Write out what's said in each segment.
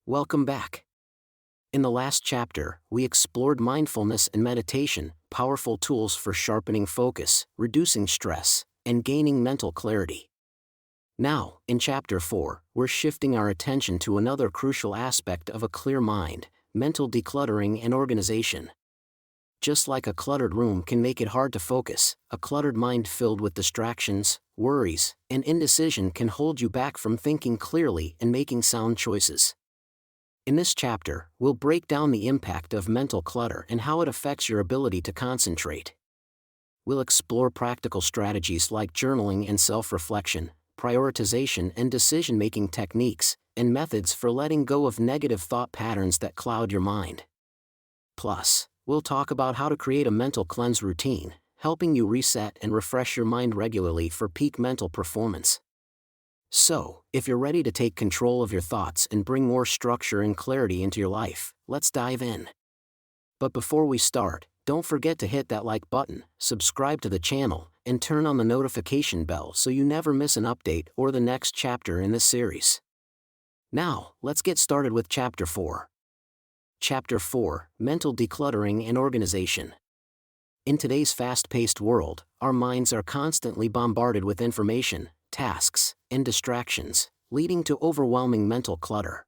Welcome back. In the last chapter, we explored mindfulness and meditation, powerful tools for sharpening focus, reducing stress, and gaining mental clarity. Now, in Chapter 4, we're shifting our attention to another crucial aspect of a clear mind: mental decluttering and organization. Just like a cluttered room can make it hard to focus, a cluttered mind filled with distractions, worries, and indecision can hold you back from thinking clearly and making sound choices. In this chapter, we'll break down the impact of mental clutter and how it affects your ability to concentrate. We'll explore practical strategies like journaling and self-reflection, prioritization and decision-making techniques, and methods for letting go of negative thought patterns that cloud your mind. Plus, we'll talk about how to create a mental cleanse routine, helping you reset and refresh your mind regularly for peak mental performance. So, if you're ready to take control of your thoughts and bring more structure and clarity into your life, let's dive in. But before we start, don't forget to hit that like button, subscribe to the channel, and turn on the notification bell so you never miss an update or the next chapter in this series. Now, let's get started with Chapter 4. Chapter 4: Mental Decluttering and Organization. In today's fast-paced world, our minds are constantly bombarded with information, tasks, and distractions, leading to overwhelming mental clutter.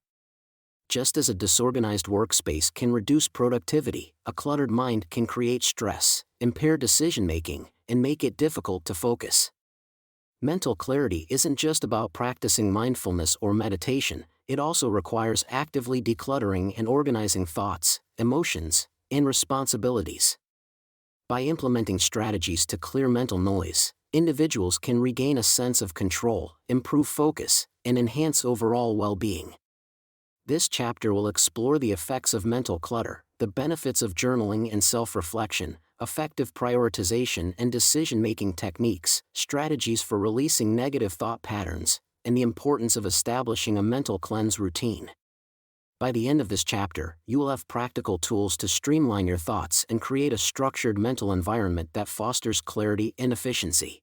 Just as a disorganized workspace can reduce productivity, a cluttered mind can create stress, impair decision-making, and make it difficult to focus. Mental clarity isn't just about practicing mindfulness or meditation, it also requires actively decluttering and organizing thoughts, emotions, and responsibilities. By implementing strategies to clear mental noise, individuals can regain a sense of control, improve focus, and enhance overall well-being. This chapter will explore the effects of mental clutter, the benefits of journaling and self-reflection, effective prioritization and decision-making techniques, strategies for releasing negative thought patterns, and the importance of establishing a mental cleanse routine. By the end of this chapter, you will have practical tools to streamline your thoughts and create a structured mental environment that fosters clarity and efficiency.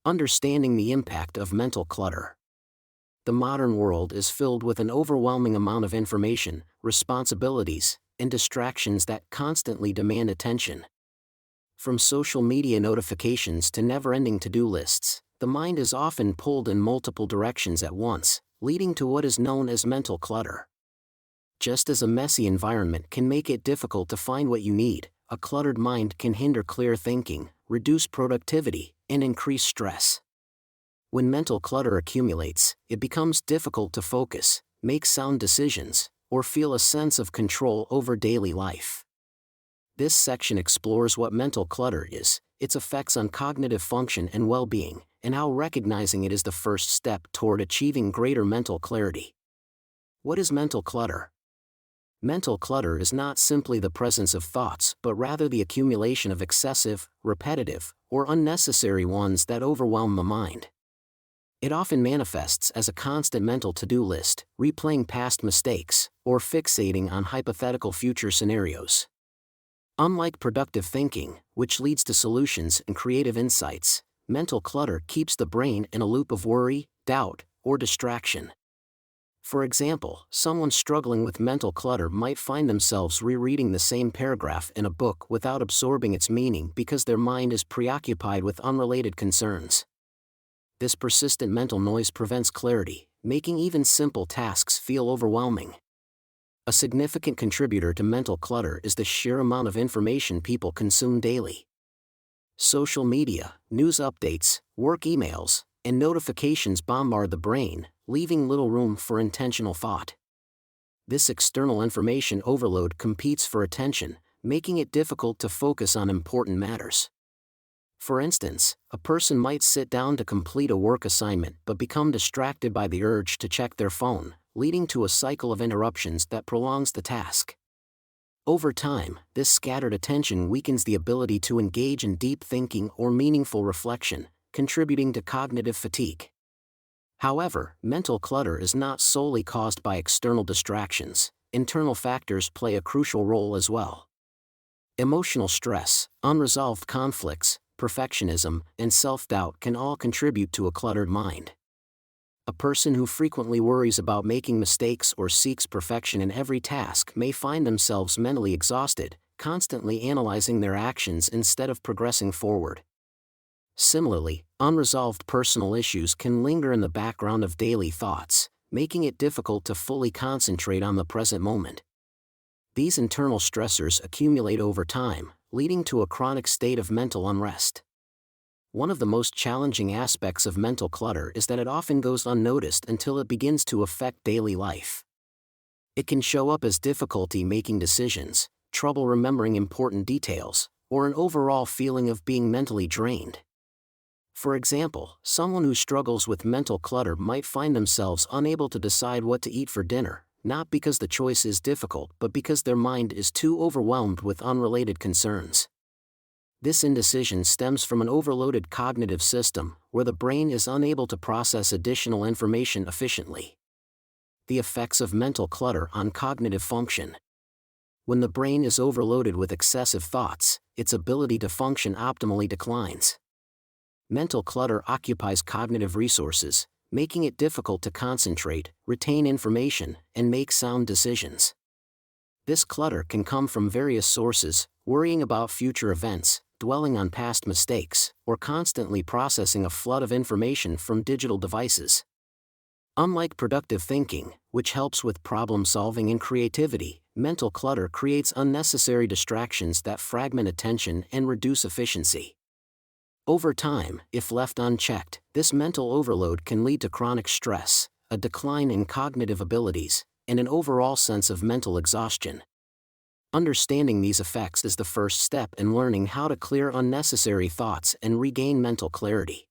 Understanding the impact of mental clutter. The modern world is filled with an overwhelming amount of information, responsibilities, and distractions that constantly demand attention. From social media notifications to never-ending to-do lists, the mind is often pulled in multiple directions at once, leading to what is known as mental clutter. Just as a messy environment can make it difficult to find what you need, a cluttered mind can hinder clear thinking, reduce productivity, and increase stress. When mental clutter accumulates, it becomes difficult to focus, make sound decisions, or feel a sense of control over daily life. This section explores what mental clutter is, its effects on cognitive function and well-being, and how recognizing it is the first step toward achieving greater mental clarity. What is mental clutter? Mental clutter is not simply the presence of thoughts but rather the accumulation of excessive, repetitive, or unnecessary ones that overwhelm the mind. It often manifests as a constant mental to-do list, replaying past mistakes, or fixating on hypothetical future scenarios. Unlike productive thinking, which leads to solutions and creative insights, mental clutter keeps the brain in a loop of worry, doubt, or distraction. For example, someone struggling with mental clutter might find themselves rereading the same paragraph in a book without absorbing its meaning because their mind is preoccupied with unrelated concerns. This persistent mental noise prevents clarity, making even simple tasks feel overwhelming. A significant contributor to mental clutter is the sheer amount of information people consume daily. Social media, news updates, work emails, and notifications bombard the brain, leaving little room for intentional thought. This external information overload competes for attention, making it difficult to focus on important matters. For instance, a person might sit down to complete a work assignment but become distracted by the urge to check their phone, leading to a cycle of interruptions that prolongs the task. Over time, this scattered attention weakens the ability to engage in deep thinking or meaningful reflection, contributing to cognitive fatigue. However, mental clutter is not solely caused by external distractions. Internal factors play a crucial role as well. Emotional stress, unresolved conflicts, perfectionism, and self-doubt can all contribute to a cluttered mind. A person who frequently worries about making mistakes or seeks perfection in every task may find themselves mentally exhausted, constantly analyzing their actions instead of progressing forward. Similarly, unresolved personal issues can linger in the background of daily thoughts, making it difficult to fully concentrate on the present moment. These internal stressors accumulate over time, leading to a chronic state of mental unrest. One of the most challenging aspects of mental clutter is that it often goes unnoticed until it begins to affect daily life. It can show up as difficulty making decisions, trouble remembering important details, or an overall feeling of being mentally drained. For example, someone who struggles with mental clutter might find themselves unable to decide what to eat for dinner, not because the choice is difficult but because their mind is too overwhelmed with unrelated concerns. This indecision stems from an overloaded cognitive system, where the brain is unable to process additional information efficiently. The effects of mental clutter on cognitive function. When the brain is overloaded with excessive thoughts, its ability to function optimally declines. Mental clutter occupies cognitive resources, making it difficult to concentrate, retain information, and make sound decisions. This clutter can come from various sources: worrying about future events, dwelling on past mistakes, or constantly processing a flood of information from digital devices. Unlike productive thinking, which helps with problem solving and creativity, mental clutter creates unnecessary distractions that fragment attention and reduce efficiency. Over time, if left unchecked, this mental overload can lead to chronic stress, a decline in cognitive abilities, and an overall sense of mental exhaustion. Understanding these effects is the first step in learning how to clear unnecessary thoughts and regain mental clarity.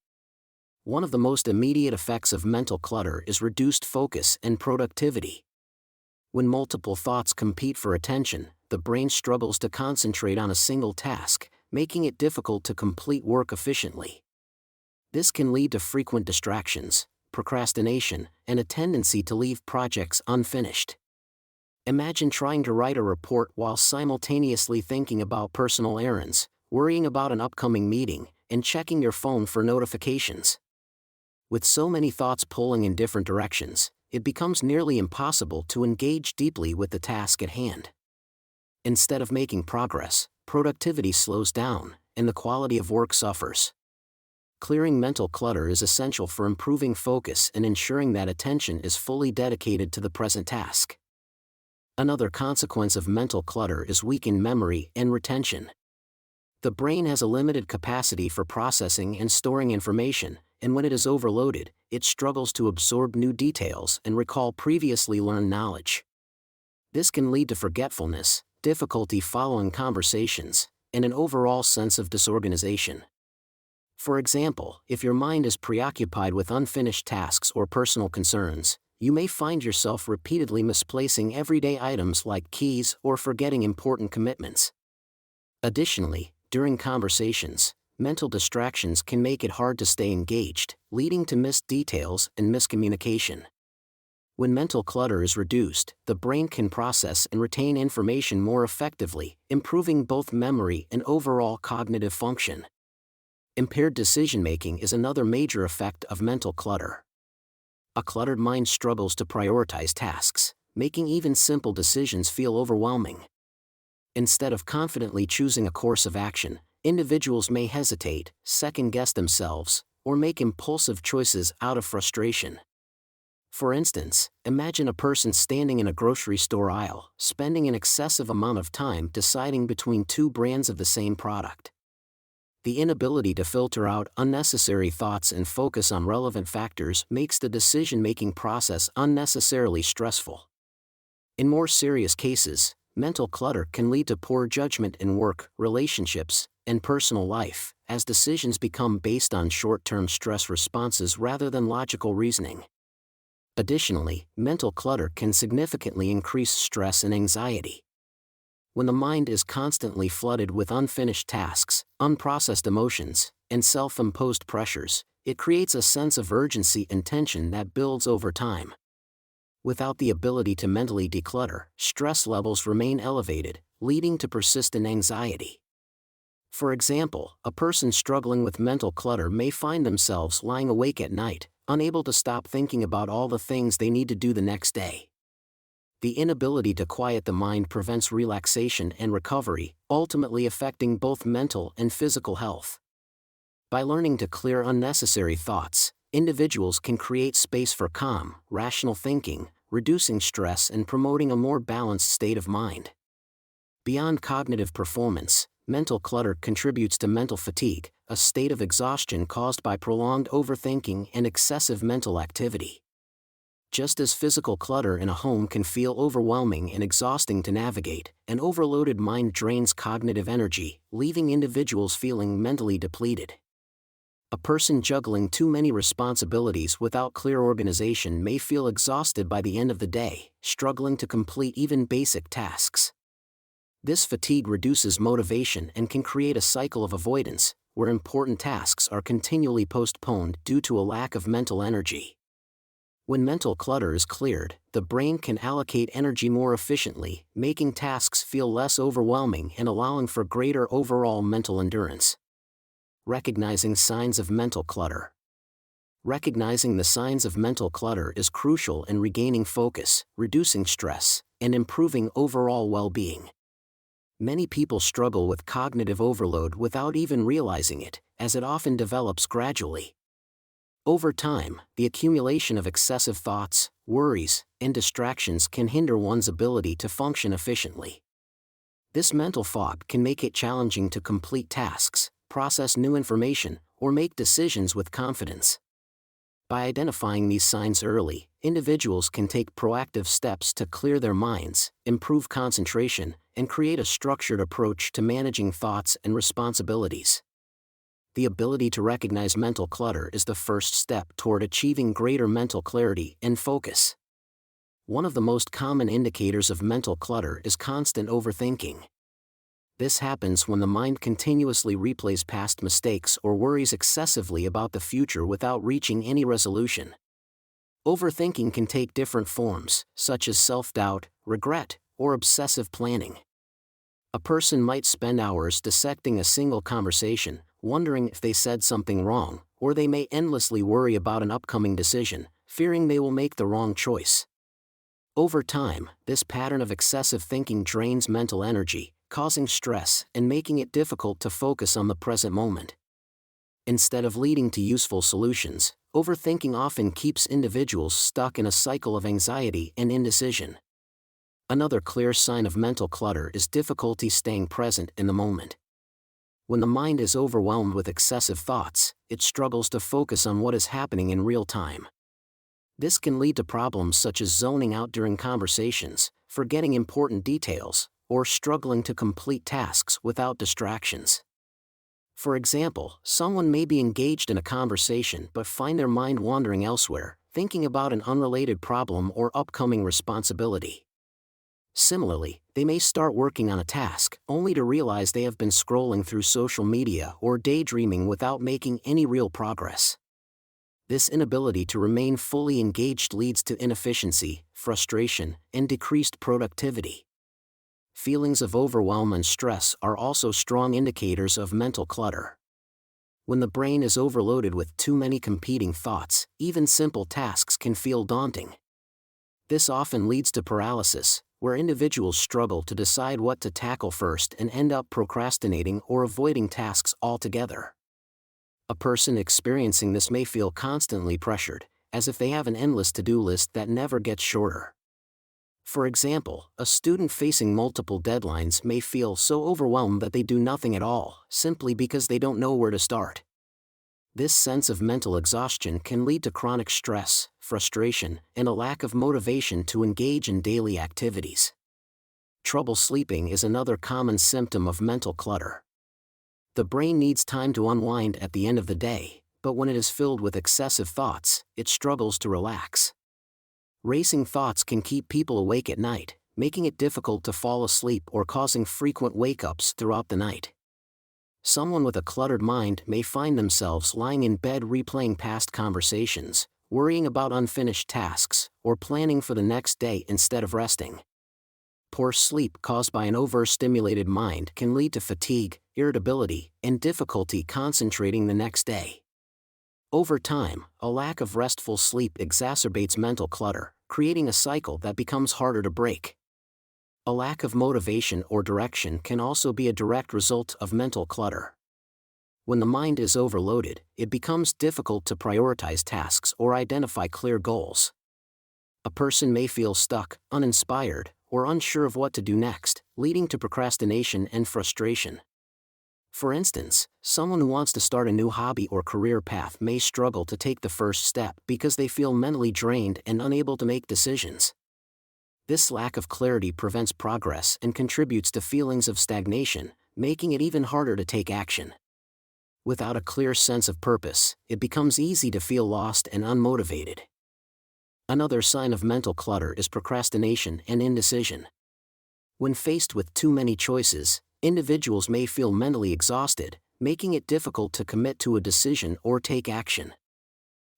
One of the most immediate effects of mental clutter is reduced focus and productivity. When multiple thoughts compete for attention, the brain struggles to concentrate on a single task, making it difficult to complete work efficiently. This can lead to frequent distractions, procrastination, and a tendency to leave projects unfinished. Imagine trying to write a report while simultaneously thinking about personal errands, worrying about an upcoming meeting, and checking your phone for notifications. With so many thoughts pulling in different directions, it becomes nearly impossible to engage deeply with the task at hand. Instead of making progress, productivity slows down, and the quality of work suffers. Clearing mental clutter is essential for improving focus and ensuring that attention is fully dedicated to the present task. Another consequence of mental clutter is weakened memory and retention. The brain has a limited capacity for processing and storing information, and when it is overloaded, it struggles to absorb new details and recall previously learned knowledge. This can lead to forgetfulness, difficulty following conversations, and an overall sense of disorganization. For example, if your mind is preoccupied with unfinished tasks or personal concerns, you may find yourself repeatedly misplacing everyday items like keys or forgetting important commitments. Additionally, during conversations, mental distractions can make it hard to stay engaged, leading to missed details and miscommunication. When mental clutter is reduced, the brain can process and retain information more effectively, improving both memory and overall cognitive function. Impaired decision-making is another major effect of mental clutter. A cluttered mind struggles to prioritize tasks, making even simple decisions feel overwhelming. Instead of confidently choosing a course of action, individuals may hesitate, second-guess themselves, or make impulsive choices out of frustration. For instance, imagine a person standing in a grocery store aisle, spending an excessive amount of time deciding between two brands of the same product. The inability to filter out unnecessary thoughts and focus on relevant factors makes the decision-making process unnecessarily stressful. In more serious cases, mental clutter can lead to poor judgment in work, relationships, and personal life, as decisions become based on short-term stress responses rather than logical reasoning. Additionally, mental clutter can significantly increase stress and anxiety. When the mind is constantly flooded with unfinished tasks, unprocessed emotions, and self-imposed pressures, it creates a sense of urgency and tension that builds over time. Without the ability to mentally declutter, stress levels remain elevated, leading to persistent anxiety. For example, a person struggling with mental clutter may find themselves lying awake at night, unable to stop thinking about all the things they need to do the next day. The inability to quiet the mind prevents relaxation and recovery, ultimately affecting both mental and physical health. By learning to clear unnecessary thoughts, individuals can create space for calm, rational thinking, reducing stress and promoting a more balanced state of mind. Beyond cognitive performance, mental clutter contributes to mental fatigue, a state of exhaustion caused by prolonged overthinking and excessive mental activity. Just as physical clutter in a home can feel overwhelming and exhausting to navigate, an overloaded mind drains cognitive energy, leaving individuals feeling mentally depleted. A person juggling too many responsibilities without clear organization may feel exhausted by the end of the day, struggling to complete even basic tasks. This fatigue reduces motivation and can create a cycle of avoidance, where important tasks are continually postponed due to a lack of mental energy. When mental clutter is cleared, the brain can allocate energy more efficiently, making tasks feel less overwhelming and allowing for greater overall mental endurance. Recognizing signs of mental clutter. Recognizing the signs of mental clutter is crucial in regaining focus, reducing stress, and improving overall well-being. Many people struggle with cognitive overload without even realizing it, as it often develops gradually. Over time, the accumulation of excessive thoughts, worries, and distractions can hinder one's ability to function efficiently. This mental fog can make it challenging to complete tasks, process new information, or make decisions with confidence. By identifying these signs early, individuals can take proactive steps to clear their minds, improve concentration, and create a structured approach to managing thoughts and responsibilities. The ability to recognize mental clutter is the first step toward achieving greater mental clarity and focus. One of the most common indicators of mental clutter is constant overthinking. This happens when the mind continuously replays past mistakes or worries excessively about the future without reaching any resolution. Overthinking can take different forms, such as self-doubt, regret, or obsessive planning. A person might spend hours dissecting a single conversation, wondering if they said something wrong, or they may endlessly worry about an upcoming decision, fearing they will make the wrong choice. Over time, this pattern of excessive thinking drains mental energy, causing stress and making it difficult to focus on the present moment. Instead of leading to useful solutions, overthinking often keeps individuals stuck in a cycle of anxiety and indecision. Another clear sign of mental clutter is difficulty staying present in the moment. When the mind is overwhelmed with excessive thoughts, it struggles to focus on what is happening in real time. This can lead to problems such as zoning out during conversations, forgetting important details, or struggling to complete tasks without distractions. For example, someone may be engaged in a conversation but find their mind wandering elsewhere, thinking about an unrelated problem or upcoming responsibility. Similarly, they may start working on a task, only to realize they have been scrolling through social media or daydreaming without making any real progress. This inability to remain fully engaged leads to inefficiency, frustration, and decreased productivity. Feelings of overwhelm and stress are also strong indicators of mental clutter. When the brain is overloaded with too many competing thoughts, even simple tasks can feel daunting. This often leads to paralysis, where individuals struggle to decide what to tackle first and end up procrastinating or avoiding tasks altogether. A person experiencing this may feel constantly pressured, as if they have an endless to-do list that never gets shorter. For example, a student facing multiple deadlines may feel so overwhelmed that they do nothing at all, simply because they don't know where to start. This sense of mental exhaustion can lead to chronic stress, frustration, and a lack of motivation to engage in daily activities. Trouble sleeping is another common symptom of mental clutter. The brain needs time to unwind at the end of the day, but when it is filled with excessive thoughts, it struggles to relax. Racing thoughts can keep people awake at night, making it difficult to fall asleep or causing frequent wake-ups throughout the night. Someone with a cluttered mind may find themselves lying in bed replaying past conversations, worrying about unfinished tasks, or planning for the next day instead of resting. Poor sleep caused by an overstimulated mind can lead to fatigue, irritability, and difficulty concentrating the next day. Over time, a lack of restful sleep exacerbates mental clutter, creating a cycle that becomes harder to break. A lack of motivation or direction can also be a direct result of mental clutter. When the mind is overloaded, it becomes difficult to prioritize tasks or identify clear goals. A person may feel stuck, uninspired, or unsure of what to do next, leading to procrastination and frustration. For instance, someone who wants to start a new hobby or career path may struggle to take the first step because they feel mentally drained and unable to make decisions. This lack of clarity prevents progress and contributes to feelings of stagnation, making it even harder to take action. Without a clear sense of purpose, it becomes easy to feel lost and unmotivated. Another sign of mental clutter is procrastination and indecision. When faced with too many choices, individuals may feel mentally exhausted, making it difficult to commit to a decision or take action.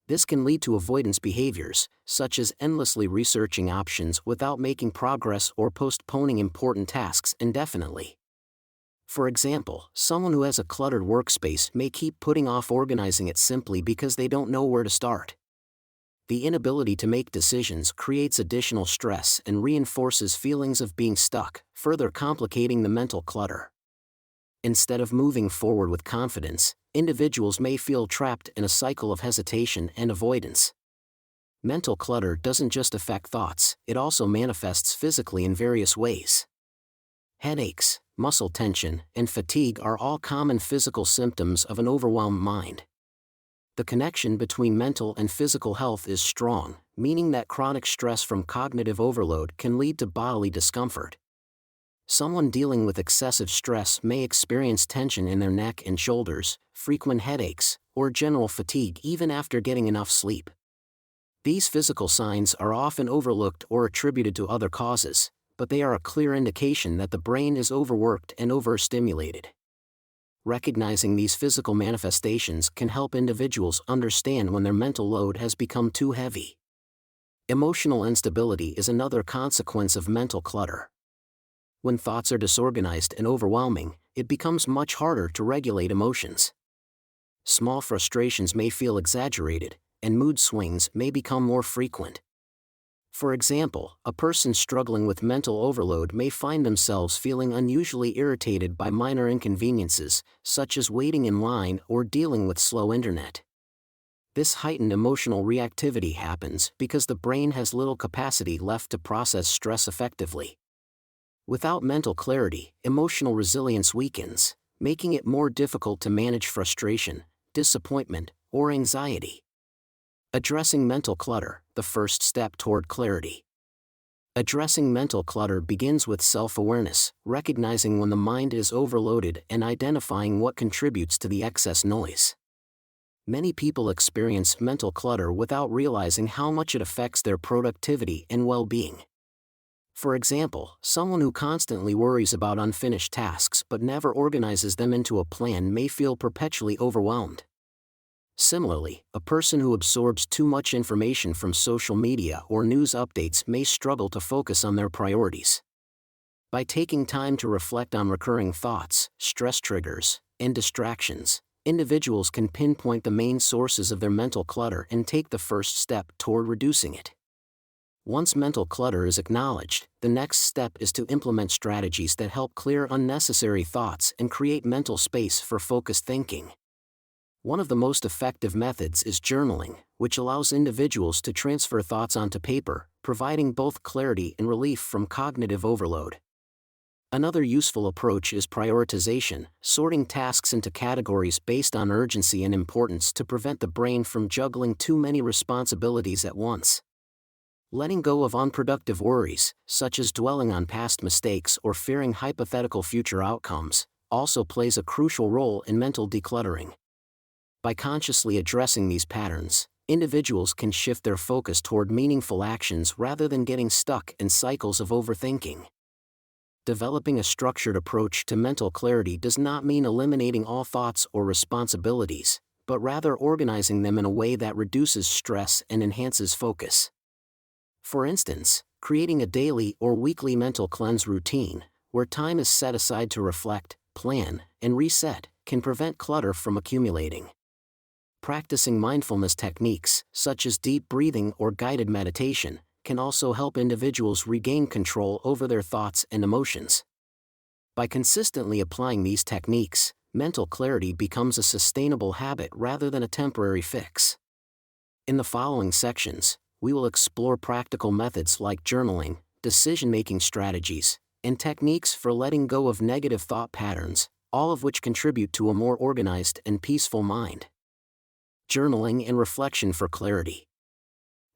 This can lead to avoidance behaviors, such as endlessly researching options without making progress or postponing important tasks indefinitely. For example, someone who has a cluttered workspace may keep putting off organizing it simply because they don't know where to start. The inability to make decisions creates additional stress and reinforces feelings of being stuck, further complicating the mental clutter. Instead of moving forward with confidence, individuals may feel trapped in a cycle of hesitation and avoidance. Mental clutter doesn't just affect thoughts, it also manifests physically in various ways. Headaches, muscle tension, and fatigue are all common physical symptoms of an overwhelmed mind. The connection between mental and physical health is strong, meaning that chronic stress from cognitive overload can lead to bodily discomfort. Someone dealing with excessive stress may experience tension in their neck and shoulders, frequent headaches, or general fatigue even after getting enough sleep. These physical signs are often overlooked or attributed to other causes, but they are a clear indication that the brain is overworked and overstimulated. Recognizing these physical manifestations can help individuals understand when their mental load has become too heavy. Emotional instability is another consequence of mental clutter. When thoughts are disorganized and overwhelming, it becomes much harder to regulate emotions. Small frustrations may feel exaggerated, and mood swings may become more frequent. For example, a person struggling with mental overload may find themselves feeling unusually irritated by minor inconveniences, such as waiting in line or dealing with slow internet. This heightened emotional reactivity happens because the brain has little capacity left to process stress effectively. Without mental clarity, emotional resilience weakens, making it more difficult to manage frustration, disappointment, or anxiety. Addressing mental clutter, the first step toward clarity. Addressing mental clutter begins with self-awareness, recognizing when the mind is overloaded and identifying what contributes to the excess noise. Many people experience mental clutter without realizing how much it affects their productivity and well-being. For example, someone who constantly worries about unfinished tasks but never organizes them into a plan may feel perpetually overwhelmed. Similarly, a person who absorbs too much information from social media or news updates may struggle to focus on their priorities. By taking time to reflect on recurring thoughts, stress triggers, and distractions, individuals can pinpoint the main sources of their mental clutter and take the first step toward reducing it. Once mental clutter is acknowledged, the next step is to implement strategies that help clear unnecessary thoughts and create mental space for focused thinking. One of the most effective methods is journaling, which allows individuals to transfer thoughts onto paper, providing both clarity and relief from cognitive overload. Another useful approach is prioritization, sorting tasks into categories based on urgency and importance to prevent the brain from juggling too many responsibilities at once. Letting go of unproductive worries, such as dwelling on past mistakes or fearing hypothetical future outcomes, also plays a crucial role in mental decluttering. By consciously addressing these patterns, individuals can shift their focus toward meaningful actions rather than getting stuck in cycles of overthinking. Developing a structured approach to mental clarity does not mean eliminating all thoughts or responsibilities, but rather organizing them in a way that reduces stress and enhances focus. For instance, creating a daily or weekly mental cleanse routine, where time is set aside to reflect, plan, and reset, can prevent clutter from accumulating. Practicing mindfulness techniques, such as deep breathing or guided meditation, can also help individuals regain control over their thoughts and emotions. By consistently applying these techniques, mental clarity becomes a sustainable habit rather than a temporary fix. In the following sections, we will explore practical methods like journaling, decision-making strategies, and techniques for letting go of negative thought patterns, all of which contribute to a more organized and peaceful mind. Journaling and reflection for clarity.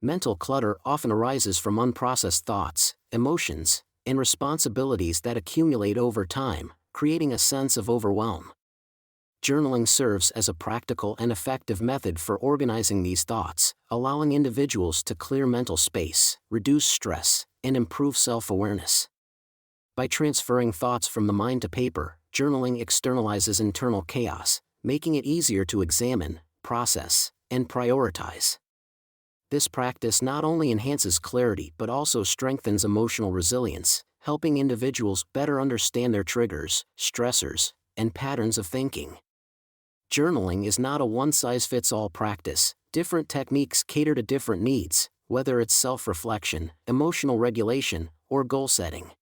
Mental clutter often arises from unprocessed thoughts, emotions, and responsibilities that accumulate over time, creating a sense of overwhelm. Journaling serves as a practical and effective method for organizing these thoughts, allowing individuals to clear mental space, reduce stress, and improve self-awareness. By transferring thoughts from the mind to paper, journaling externalizes internal chaos, making it easier to examine, process, and prioritize. This practice not only enhances clarity but also strengthens emotional resilience, helping individuals better understand their triggers, stressors, and patterns of thinking. Journaling is not a one-size-fits-all practice. Different techniques cater to different needs, whether it's self-reflection, emotional regulation, or goal setting.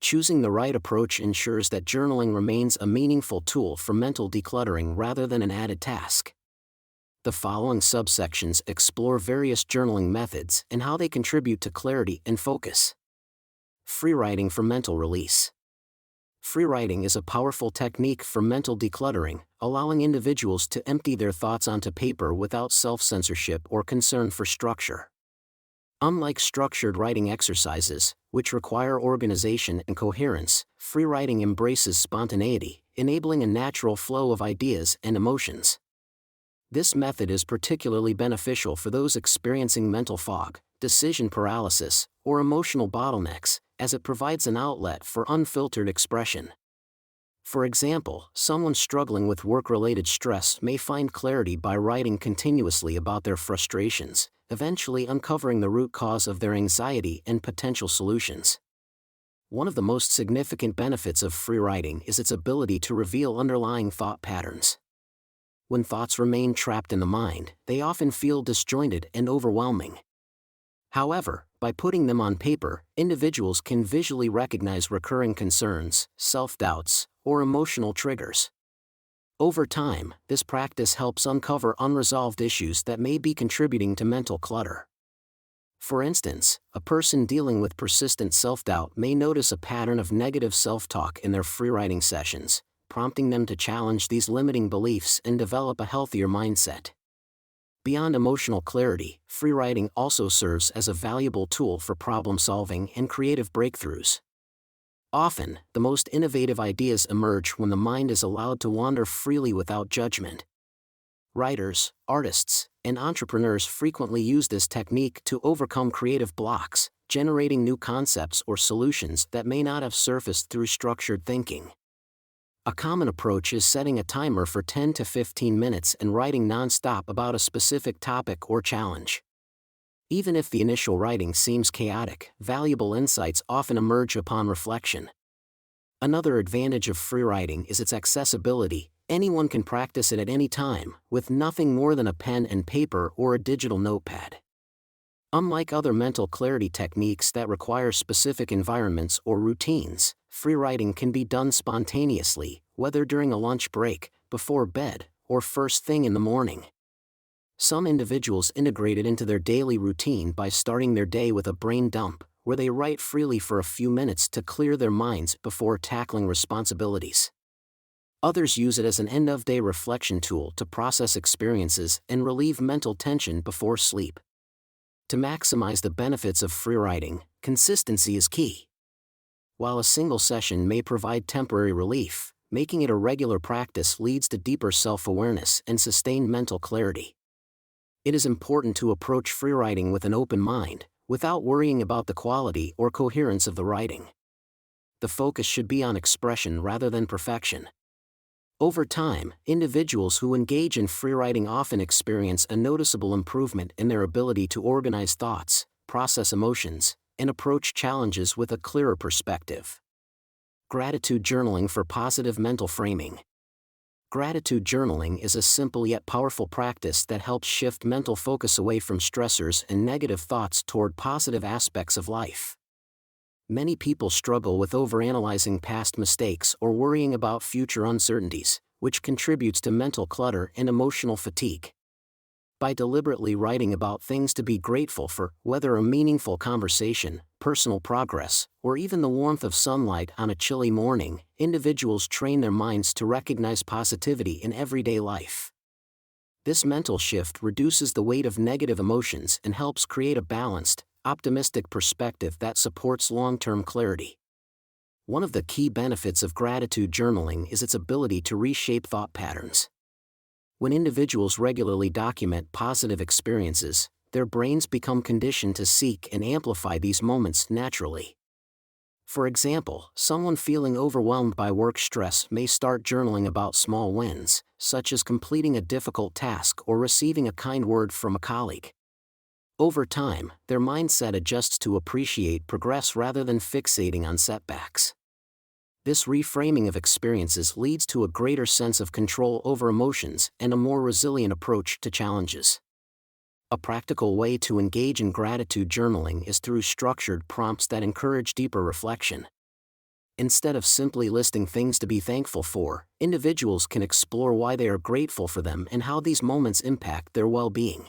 Choosing the right approach ensures that journaling remains a meaningful tool for mental decluttering rather than an added task. The following subsections explore various journaling methods and how they contribute to clarity and focus. Freewriting for mental release. Freewriting is a powerful technique for mental decluttering, allowing individuals to empty their thoughts onto paper without self-censorship or concern for structure. Unlike structured writing exercises, which require organization and coherence, freewriting embraces spontaneity, enabling a natural flow of ideas and emotions. This method is particularly beneficial for those experiencing mental fog, decision paralysis, or emotional bottlenecks, as it provides an outlet for unfiltered expression. For example, someone struggling with work-related stress may find clarity by writing continuously about their frustrations, eventually uncovering the root cause of their anxiety and potential solutions. One of the most significant benefits of freewriting is its ability to reveal underlying thought patterns. When thoughts remain trapped in the mind, they often feel disjointed and overwhelming. However, by putting them on paper, individuals can visually recognize recurring concerns, self-doubts, or emotional triggers. Over time, this practice helps uncover unresolved issues that may be contributing to mental clutter. For instance, a person dealing with persistent self-doubt may notice a pattern of negative self-talk in their freewriting sessions, prompting them to challenge these limiting beliefs and develop a healthier mindset. Beyond emotional clarity, freewriting also serves as a valuable tool for problem-solving and creative breakthroughs. Often, the most innovative ideas emerge when the mind is allowed to wander freely without judgment. Writers, artists, and entrepreneurs frequently use this technique to overcome creative blocks, generating new concepts or solutions that may not have surfaced through structured thinking. A common approach is setting a timer for 10 to 15 minutes and writing non-stop about a specific topic or challenge. Even if the initial writing seems chaotic, valuable insights often emerge upon reflection. Another advantage of freewriting is its accessibility. Anyone can practice it at any time, with nothing more than a pen and paper or a digital notepad. Unlike other mental clarity techniques that require specific environments or routines, freewriting can be done spontaneously, whether during a lunch break, before bed, or first thing in the morning. Some individuals integrate it into their daily routine by starting their day with a brain dump, where they write freely for a few minutes to clear their minds before tackling responsibilities. Others use it as an end-of-day reflection tool to process experiences and relieve mental tension before sleep. To maximize the benefits of freewriting, consistency is key. While a single session may provide temporary relief, making it a regular practice leads to deeper self-awareness and sustained mental clarity. It is important to approach freewriting with an open mind, without worrying about the quality or coherence of the writing. The focus should be on expression rather than perfection. Over time, individuals who engage in freewriting often experience a noticeable improvement in their ability to organize thoughts, process emotions, and approach challenges with a clearer perspective. Gratitude journaling for positive mental framing. Gratitude journaling is a simple yet powerful practice that helps shift mental focus away from stressors and negative thoughts toward positive aspects of life. Many people struggle with overanalyzing past mistakes or worrying about future uncertainties, which contributes to mental clutter and emotional fatigue. By deliberately writing about things to be grateful for, whether a meaningful conversation, personal progress, or even the warmth of sunlight on a chilly morning, individuals train their minds to recognize positivity in everyday life. This mental shift reduces the weight of negative emotions and helps create a balanced, optimistic perspective that supports long-term clarity. One of the key benefits of gratitude journaling is its ability to reshape thought patterns. When individuals regularly document positive experiences, their brains become conditioned to seek and amplify these moments naturally. For example, someone feeling overwhelmed by work stress may start journaling about small wins, such as completing a difficult task or receiving a kind word from a colleague. Over time, their mindset adjusts to appreciate progress rather than fixating on setbacks. This reframing of experiences leads to a greater sense of control over emotions and a more resilient approach to challenges. A practical way to engage in gratitude journaling is through structured prompts that encourage deeper reflection. Instead of simply listing things to be thankful for, individuals can explore why they are grateful for them and how these moments impact their well-being.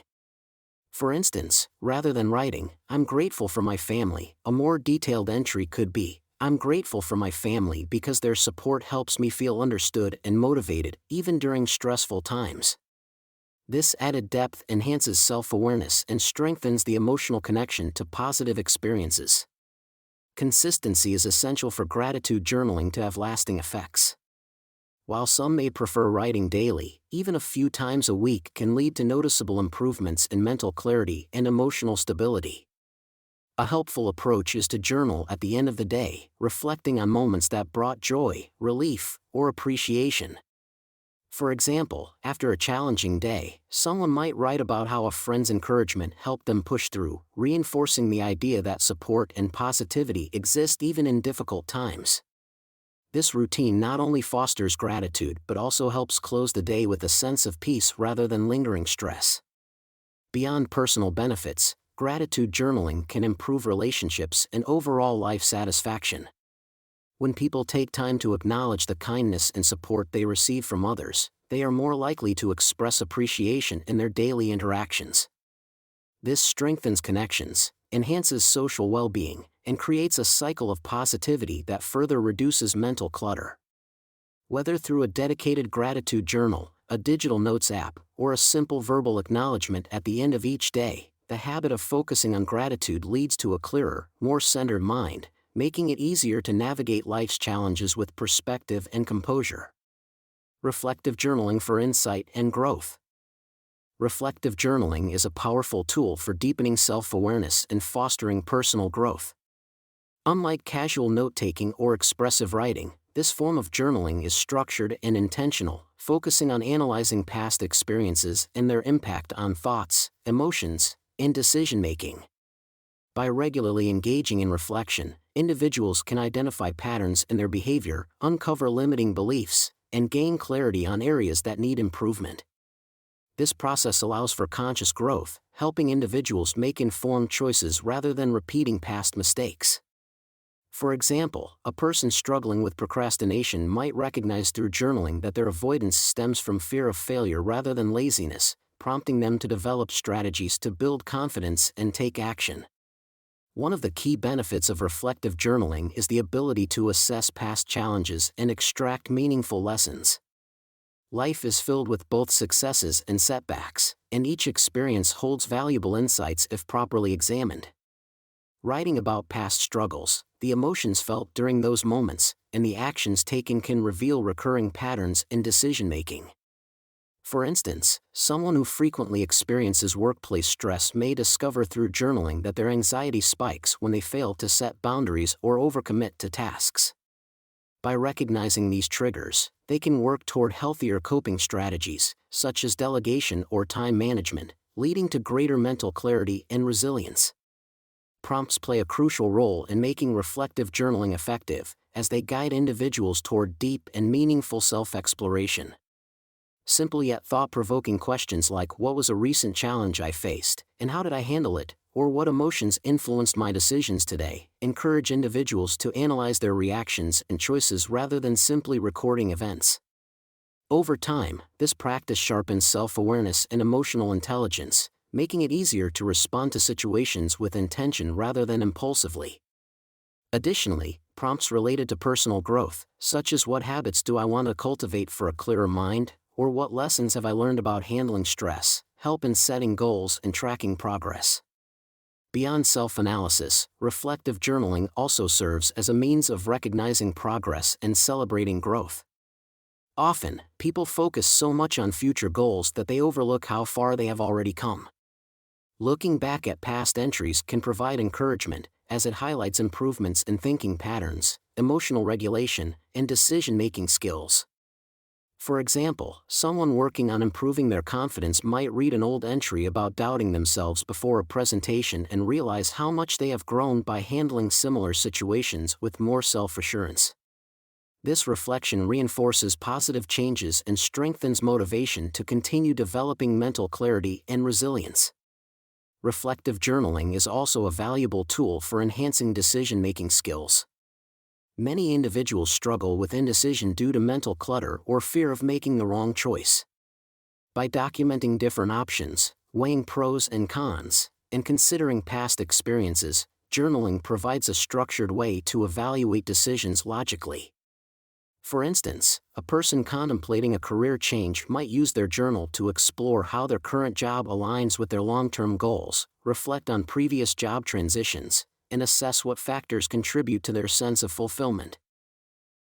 For instance, rather than writing, "I'm grateful for my family," a more detailed entry could be, "I'm grateful for my family because their support helps me feel understood and motivated, even during stressful times." This added depth enhances self-awareness and strengthens the emotional connection to positive experiences. Consistency is essential for gratitude journaling to have lasting effects. While some may prefer writing daily, even a few times a week can lead to noticeable improvements in mental clarity and emotional stability. A helpful approach is to journal at the end of the day, reflecting on moments that brought joy, relief, or appreciation. For example, after a challenging day, someone might write about how a friend's encouragement helped them push through, reinforcing the idea that support and positivity exist even in difficult times. This routine not only fosters gratitude but also helps close the day with a sense of peace rather than lingering stress. Beyond personal benefits, gratitude journaling can improve relationships and overall life satisfaction. When people take time to acknowledge the kindness and support they receive from others, they are more likely to express appreciation in their daily interactions. This strengthens connections, enhances social well-being, and creates a cycle of positivity that further reduces mental clutter. Whether through a dedicated gratitude journal, a digital notes app, or a simple verbal acknowledgement at the end of each day, the habit of focusing on gratitude leads to a clearer, more centered mind, making it easier to navigate life's challenges with perspective and composure. Reflective journaling for insight and growth. Reflective journaling is a powerful tool for deepening self-awareness and fostering personal growth. Unlike casual note-taking or expressive writing, this form of journaling is structured and intentional, focusing on analyzing past experiences and their impact on thoughts, emotions, and decision-making. By regularly engaging in reflection, individuals can identify patterns in their behavior, uncover limiting beliefs, and gain clarity on areas that need improvement. This process allows for conscious growth, helping individuals make informed choices rather than repeating past mistakes. For example, a person struggling with procrastination might recognize through journaling that their avoidance stems from fear of failure rather than laziness, prompting them to develop strategies to build confidence and take action. One of the key benefits of reflective journaling is the ability to assess past challenges and extract meaningful lessons. Life is filled with both successes and setbacks, and each experience holds valuable insights if properly examined. Writing about past struggles, the emotions felt during those moments, and the actions taken can reveal recurring patterns in decision-making. For instance, someone who frequently experiences workplace stress may discover through journaling that their anxiety spikes when they fail to set boundaries or overcommit to tasks. By recognizing these triggers, they can work toward healthier coping strategies, such as delegation or time management, leading to greater mental clarity and resilience. Prompts play a crucial role in making reflective journaling effective, as they guide individuals toward deep and meaningful self-exploration. Simple yet thought-provoking questions like what was a recent challenge I faced, and how did I handle it, or what emotions influenced my decisions today, encourage individuals to analyze their reactions and choices rather than simply recording events. Over time, this practice sharpens self-awareness and emotional intelligence, making it easier to respond to situations with intention rather than impulsively. Additionally, prompts related to personal growth, such as what habits do I want to cultivate for a clearer mind, or what lessons have I learned about handling stress, help in setting goals and tracking progress. Beyond self-analysis, reflective journaling also serves as a means of recognizing progress and celebrating growth. Often, people focus so much on future goals that they overlook how far they have already come. Looking back at past entries can provide encouragement, as it highlights improvements in thinking patterns, emotional regulation, and decision-making skills. For example, someone working on improving their confidence might read an old entry about doubting themselves before a presentation and realize how much they have grown by handling similar situations with more self-assurance. This reflection reinforces positive changes and strengthens motivation to continue developing mental clarity and resilience. Reflective journaling is also a valuable tool for enhancing decision-making skills. Many individuals struggle with indecision due to mental clutter or fear of making the wrong choice. By documenting different options, weighing pros and cons, and considering past experiences, journaling provides a structured way to evaluate decisions logically. For instance, a person contemplating a career change might use their journal to explore how their current job aligns with their long-term goals, reflect on previous job transitions, and assess what factors contribute to their sense of fulfillment.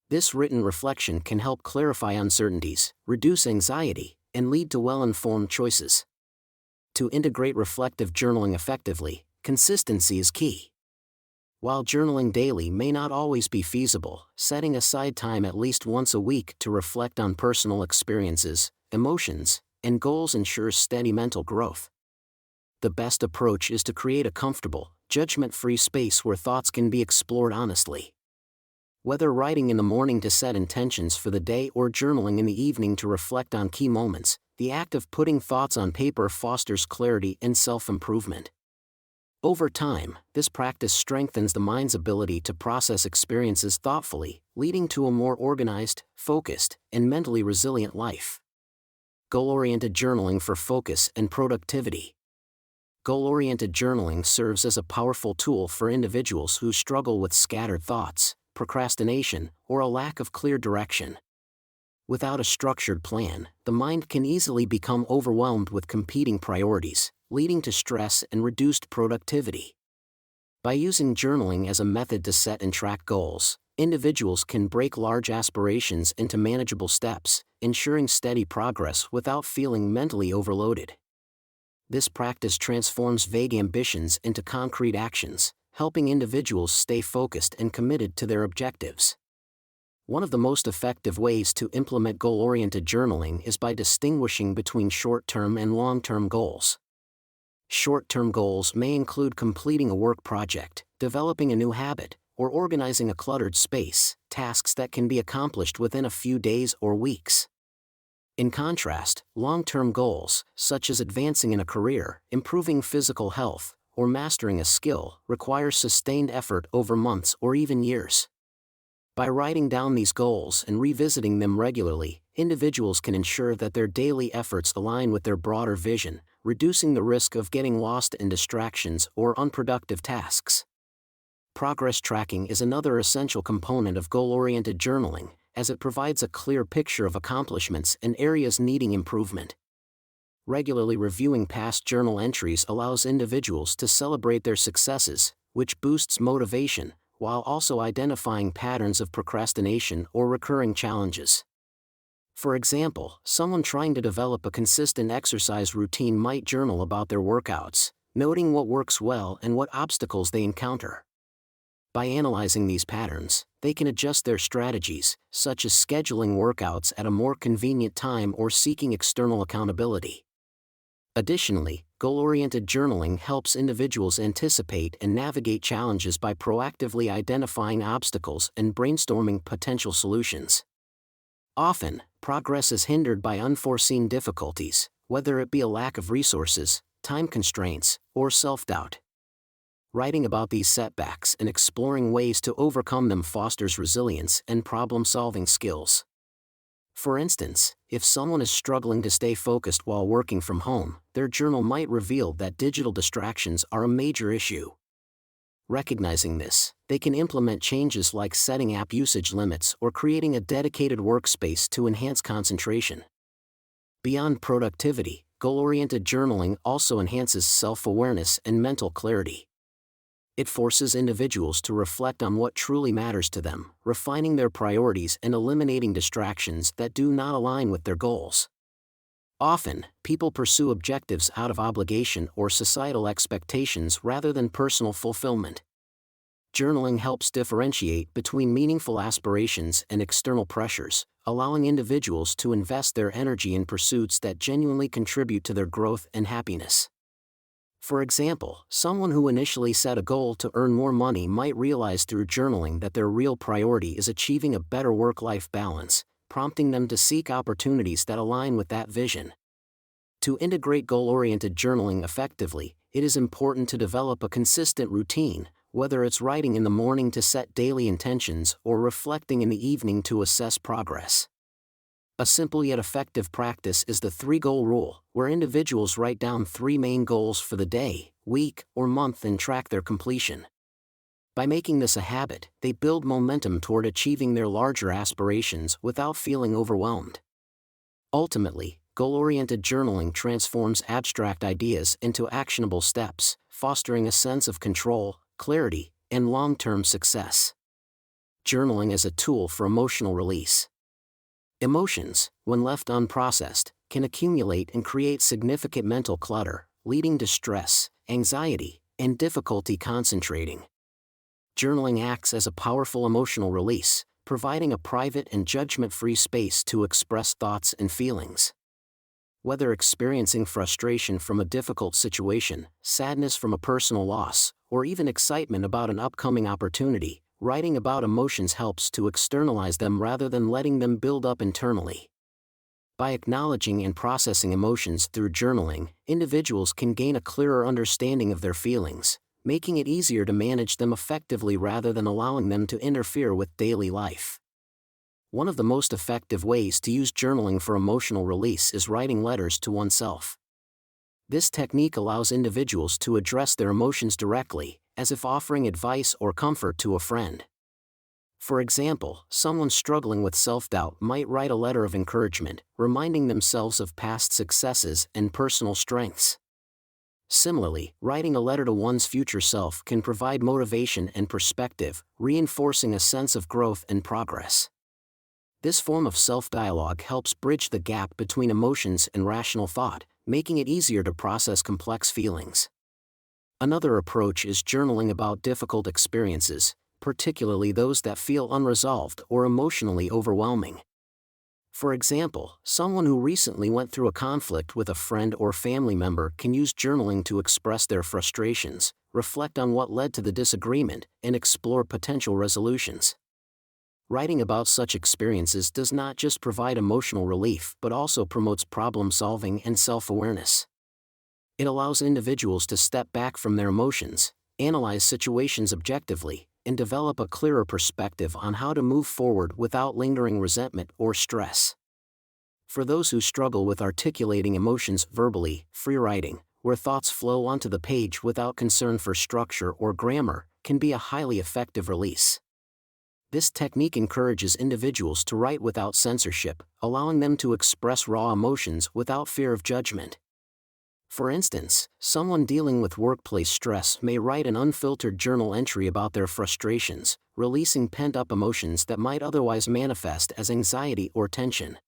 This written reflection can help clarify uncertainties, reduce anxiety, and lead to well-informed choices. To integrate reflective journaling effectively, consistency is key. While journaling daily may not always be feasible, setting aside time at least once a week to reflect on personal experiences, emotions, and goals ensures steady mental growth. The best approach is to create a comfortable, judgment-free space where thoughts can be explored honestly. Whether writing in the morning to set intentions for the day or journaling in the evening to reflect on key moments, the act of putting thoughts on paper fosters clarity and self-improvement. Over time, this practice strengthens the mind's ability to process experiences thoughtfully, leading to a more organized, focused, and mentally resilient life. Goal-oriented journaling for focus and productivity. Goal-oriented journaling serves as a powerful tool for individuals who struggle with scattered thoughts, procrastination, or a lack of clear direction. Without a structured plan, the mind can easily become overwhelmed with competing priorities, leading to stress and reduced productivity. By using journaling as a method to set and track goals, individuals can break large aspirations into manageable steps, ensuring steady progress without feeling mentally overloaded. This practice transforms vague ambitions into concrete actions, helping individuals stay focused and committed to their objectives. One of the most effective ways to implement goal-oriented journaling is by distinguishing between short-term and long-term goals. Short-term goals may include completing a work project, developing a new habit, or organizing a cluttered space, tasks that can be accomplished within a few days or weeks. In contrast, long-term goals, such as advancing in a career, improving physical health, or mastering a skill, require sustained effort over months or even years. By writing down these goals and revisiting them regularly, individuals can ensure that their daily efforts align with their broader vision, reducing the risk of getting lost in distractions or unproductive tasks. Progress tracking is another essential component of goal-oriented journaling, as it provides a clear picture of accomplishments and areas needing improvement. Regularly reviewing past journal entries allows individuals to celebrate their successes, which boosts motivation, while also identifying patterns of procrastination or recurring challenges. For example, someone trying to develop a consistent exercise routine might journal about their workouts, noting what works well and what obstacles they encounter. By analyzing these patterns, they can adjust their strategies, such as scheduling workouts at a more convenient time or seeking external accountability. Additionally, goal-oriented journaling helps individuals anticipate and navigate challenges by proactively identifying obstacles and brainstorming potential solutions. Often, progress is hindered by unforeseen difficulties, whether it be a lack of resources, time constraints, or self-doubt. Writing about these setbacks and exploring ways to overcome them fosters resilience and problem-solving skills. For instance, if someone is struggling to stay focused while working from home, their journal might reveal that digital distractions are a major issue. Recognizing this, they can implement changes like setting app usage limits or creating a dedicated workspace to enhance concentration. Beyond productivity, goal-oriented journaling also enhances self-awareness and mental clarity. It forces individuals to reflect on what truly matters to them, refining their priorities and eliminating distractions that do not align with their goals. Often, people pursue objectives out of obligation or societal expectations rather than personal fulfillment. Journaling helps differentiate between meaningful aspirations and external pressures, allowing individuals to invest their energy in pursuits that genuinely contribute to their growth and happiness. For example, someone who initially set a goal to earn more money might realize through journaling that their real priority is achieving a better work-life balance, prompting them to seek opportunities that align with that vision. To integrate goal-oriented journaling effectively, it is important to develop a consistent routine, whether it's writing in the morning to set daily intentions or reflecting in the evening to assess progress. A simple yet effective practice is the 3-goal rule, where individuals write down 3 main goals for the day, week, or month and track their completion. By making this a habit, they build momentum toward achieving their larger aspirations without feeling overwhelmed. Ultimately, goal-oriented journaling transforms abstract ideas into actionable steps, fostering a sense of control, clarity, and long-term success. Journaling as a tool for emotional release. Emotions, when left unprocessed, can accumulate and create significant mental clutter, leading to stress, anxiety, and difficulty concentrating. Journaling acts as a powerful emotional release, providing a private and judgment-free space to express thoughts and feelings. Whether experiencing frustration from a difficult situation, sadness from a personal loss, or even excitement about an upcoming opportunity, writing about emotions helps to externalize them rather than letting them build up internally. By acknowledging and processing emotions through journaling, individuals can gain a clearer understanding of their feelings, making it easier to manage them effectively rather than allowing them to interfere with daily life. One of the most effective ways to use journaling for emotional release is writing letters to oneself. This technique allows individuals to address their emotions directly, as if offering advice or comfort to a friend. For example, someone struggling with self-doubt might write a letter of encouragement, reminding themselves of past successes and personal strengths. Similarly, writing a letter to one's future self can provide motivation and perspective, reinforcing a sense of growth and progress. This form of self-dialogue helps bridge the gap between emotions and rational thought, making it easier to process complex feelings. Another approach is journaling about difficult experiences, particularly those that feel unresolved or emotionally overwhelming. For example, someone who recently went through a conflict with a friend or family member can use journaling to express their frustrations, reflect on what led to the disagreement, and explore potential resolutions. Writing about such experiences does not just provide emotional relief but also promotes problem-solving and self-awareness. It allows individuals to step back from their emotions, analyze situations objectively, and develop a clearer perspective on how to move forward without lingering resentment or stress. For those who struggle with articulating emotions verbally, free writing, where thoughts flow onto the page without concern for structure or grammar, can be a highly effective release. This technique encourages individuals to write without censorship, allowing them to express raw emotions without fear of judgment. For instance, someone dealing with workplace stress may write an unfiltered journal entry about their frustrations, releasing pent-up emotions that might otherwise manifest as anxiety or tension.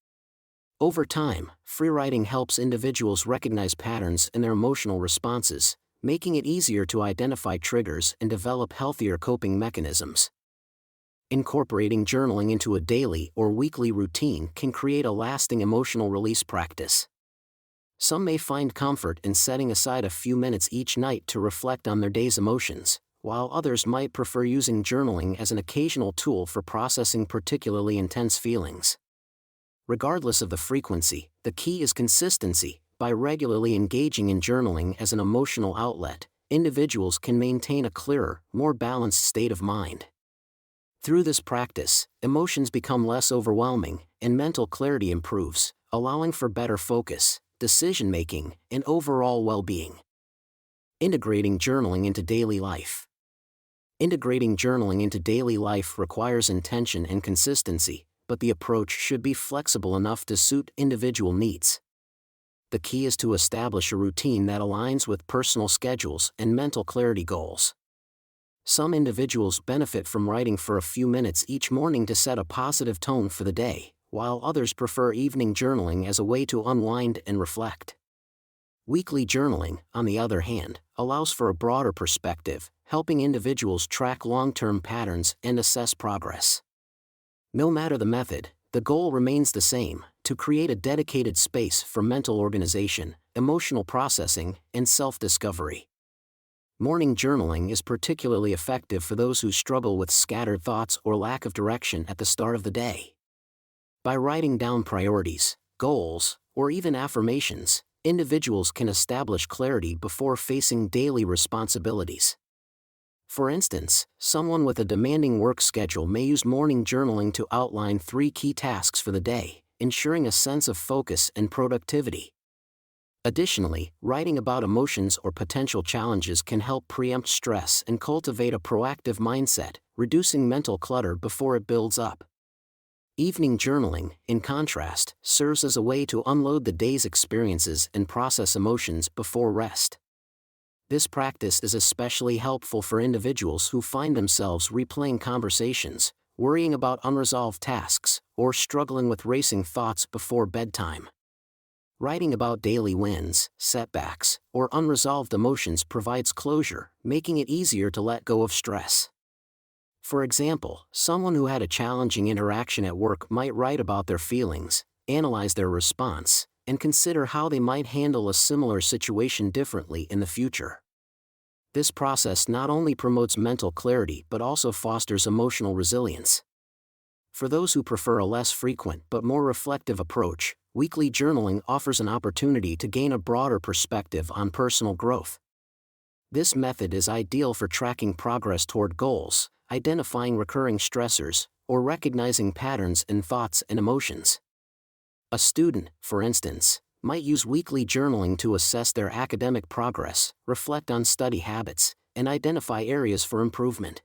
Over time, free writing helps individuals recognize patterns in their emotional responses, making it easier to identify triggers and develop healthier coping mechanisms. Incorporating journaling into a daily or weekly routine can create a lasting emotional release practice. Some may find comfort in setting aside a few minutes each night to reflect on their day's emotions, while others might prefer using journaling as an occasional tool for processing particularly intense feelings. Regardless of the frequency, the key is consistency. By regularly engaging in journaling as an emotional outlet, individuals can maintain a clearer, more balanced state of mind. Through this practice, emotions become less overwhelming, and mental clarity improves, allowing for better focus, decision-making, and overall well-being. Integrating journaling into daily life. Integrating journaling into daily life requires intention and consistency, but the approach should be flexible enough to suit individual needs. The key is to establish a routine that aligns with personal schedules and mental clarity goals. Some individuals benefit from writing for a few minutes each morning to set a positive tone for the day, while others prefer evening journaling as a way to unwind and reflect. Weekly journaling, on the other hand, allows for a broader perspective, helping individuals track long-term patterns and assess progress. No matter the method, the goal remains the same: to create a dedicated space for mental organization, emotional processing, and self-discovery. Morning journaling is particularly effective for those who struggle with scattered thoughts or lack of direction at the start of the day. By writing down priorities, goals, or even affirmations, individuals can establish clarity before facing daily responsibilities. For instance, someone with a demanding work schedule may use morning journaling to outline 3 key tasks for the day, ensuring a sense of focus and productivity. Additionally, writing about emotions or potential challenges can help preempt stress and cultivate a proactive mindset, reducing mental clutter before it builds up. Evening journaling, in contrast, serves as a way to unload the day's experiences and process emotions before rest. This practice is especially helpful for individuals who find themselves replaying conversations, worrying about unresolved tasks, or struggling with racing thoughts before bedtime. Writing about daily wins, setbacks, or unresolved emotions provides closure, making it easier to let go of stress. For example, someone who had a challenging interaction at work might write about their feelings, analyze their response, and consider how they might handle a similar situation differently in the future. This process not only promotes mental clarity but also fosters emotional resilience. For those who prefer a less frequent but more reflective approach, weekly journaling offers an opportunity to gain a broader perspective on personal growth. This method is ideal for tracking progress toward goals, identifying recurring stressors, or recognizing patterns in thoughts and emotions. A student, for instance, might use weekly journaling to assess their academic progress, reflect on study habits, and identify areas for improvement.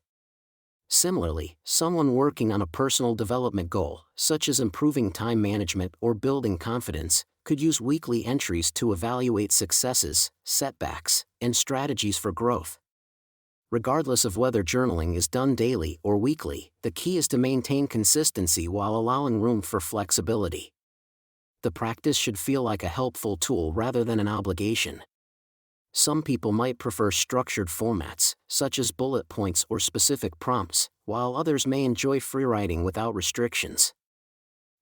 Similarly, someone working on a personal development goal, such as improving time management or building confidence, could use weekly entries to evaluate successes, setbacks, and strategies for growth. Regardless of whether journaling is done daily or weekly, the key is to maintain consistency while allowing room for flexibility. The practice should feel like a helpful tool rather than an obligation. Some people might prefer structured formats, such as bullet points or specific prompts, while others may enjoy freewriting without restrictions.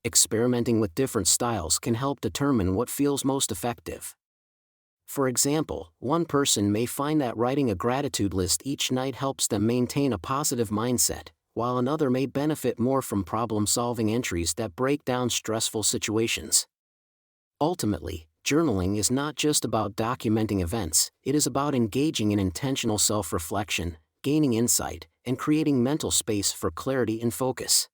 Experimenting with different styles can help determine what feels most effective. For example, one person may find that writing a gratitude list each night helps them maintain a positive mindset, while another may benefit more from problem-solving entries that break down stressful situations. Ultimately, journaling is not just about documenting events, it is about engaging in intentional self-reflection, gaining insight, and creating mental space for clarity and focus.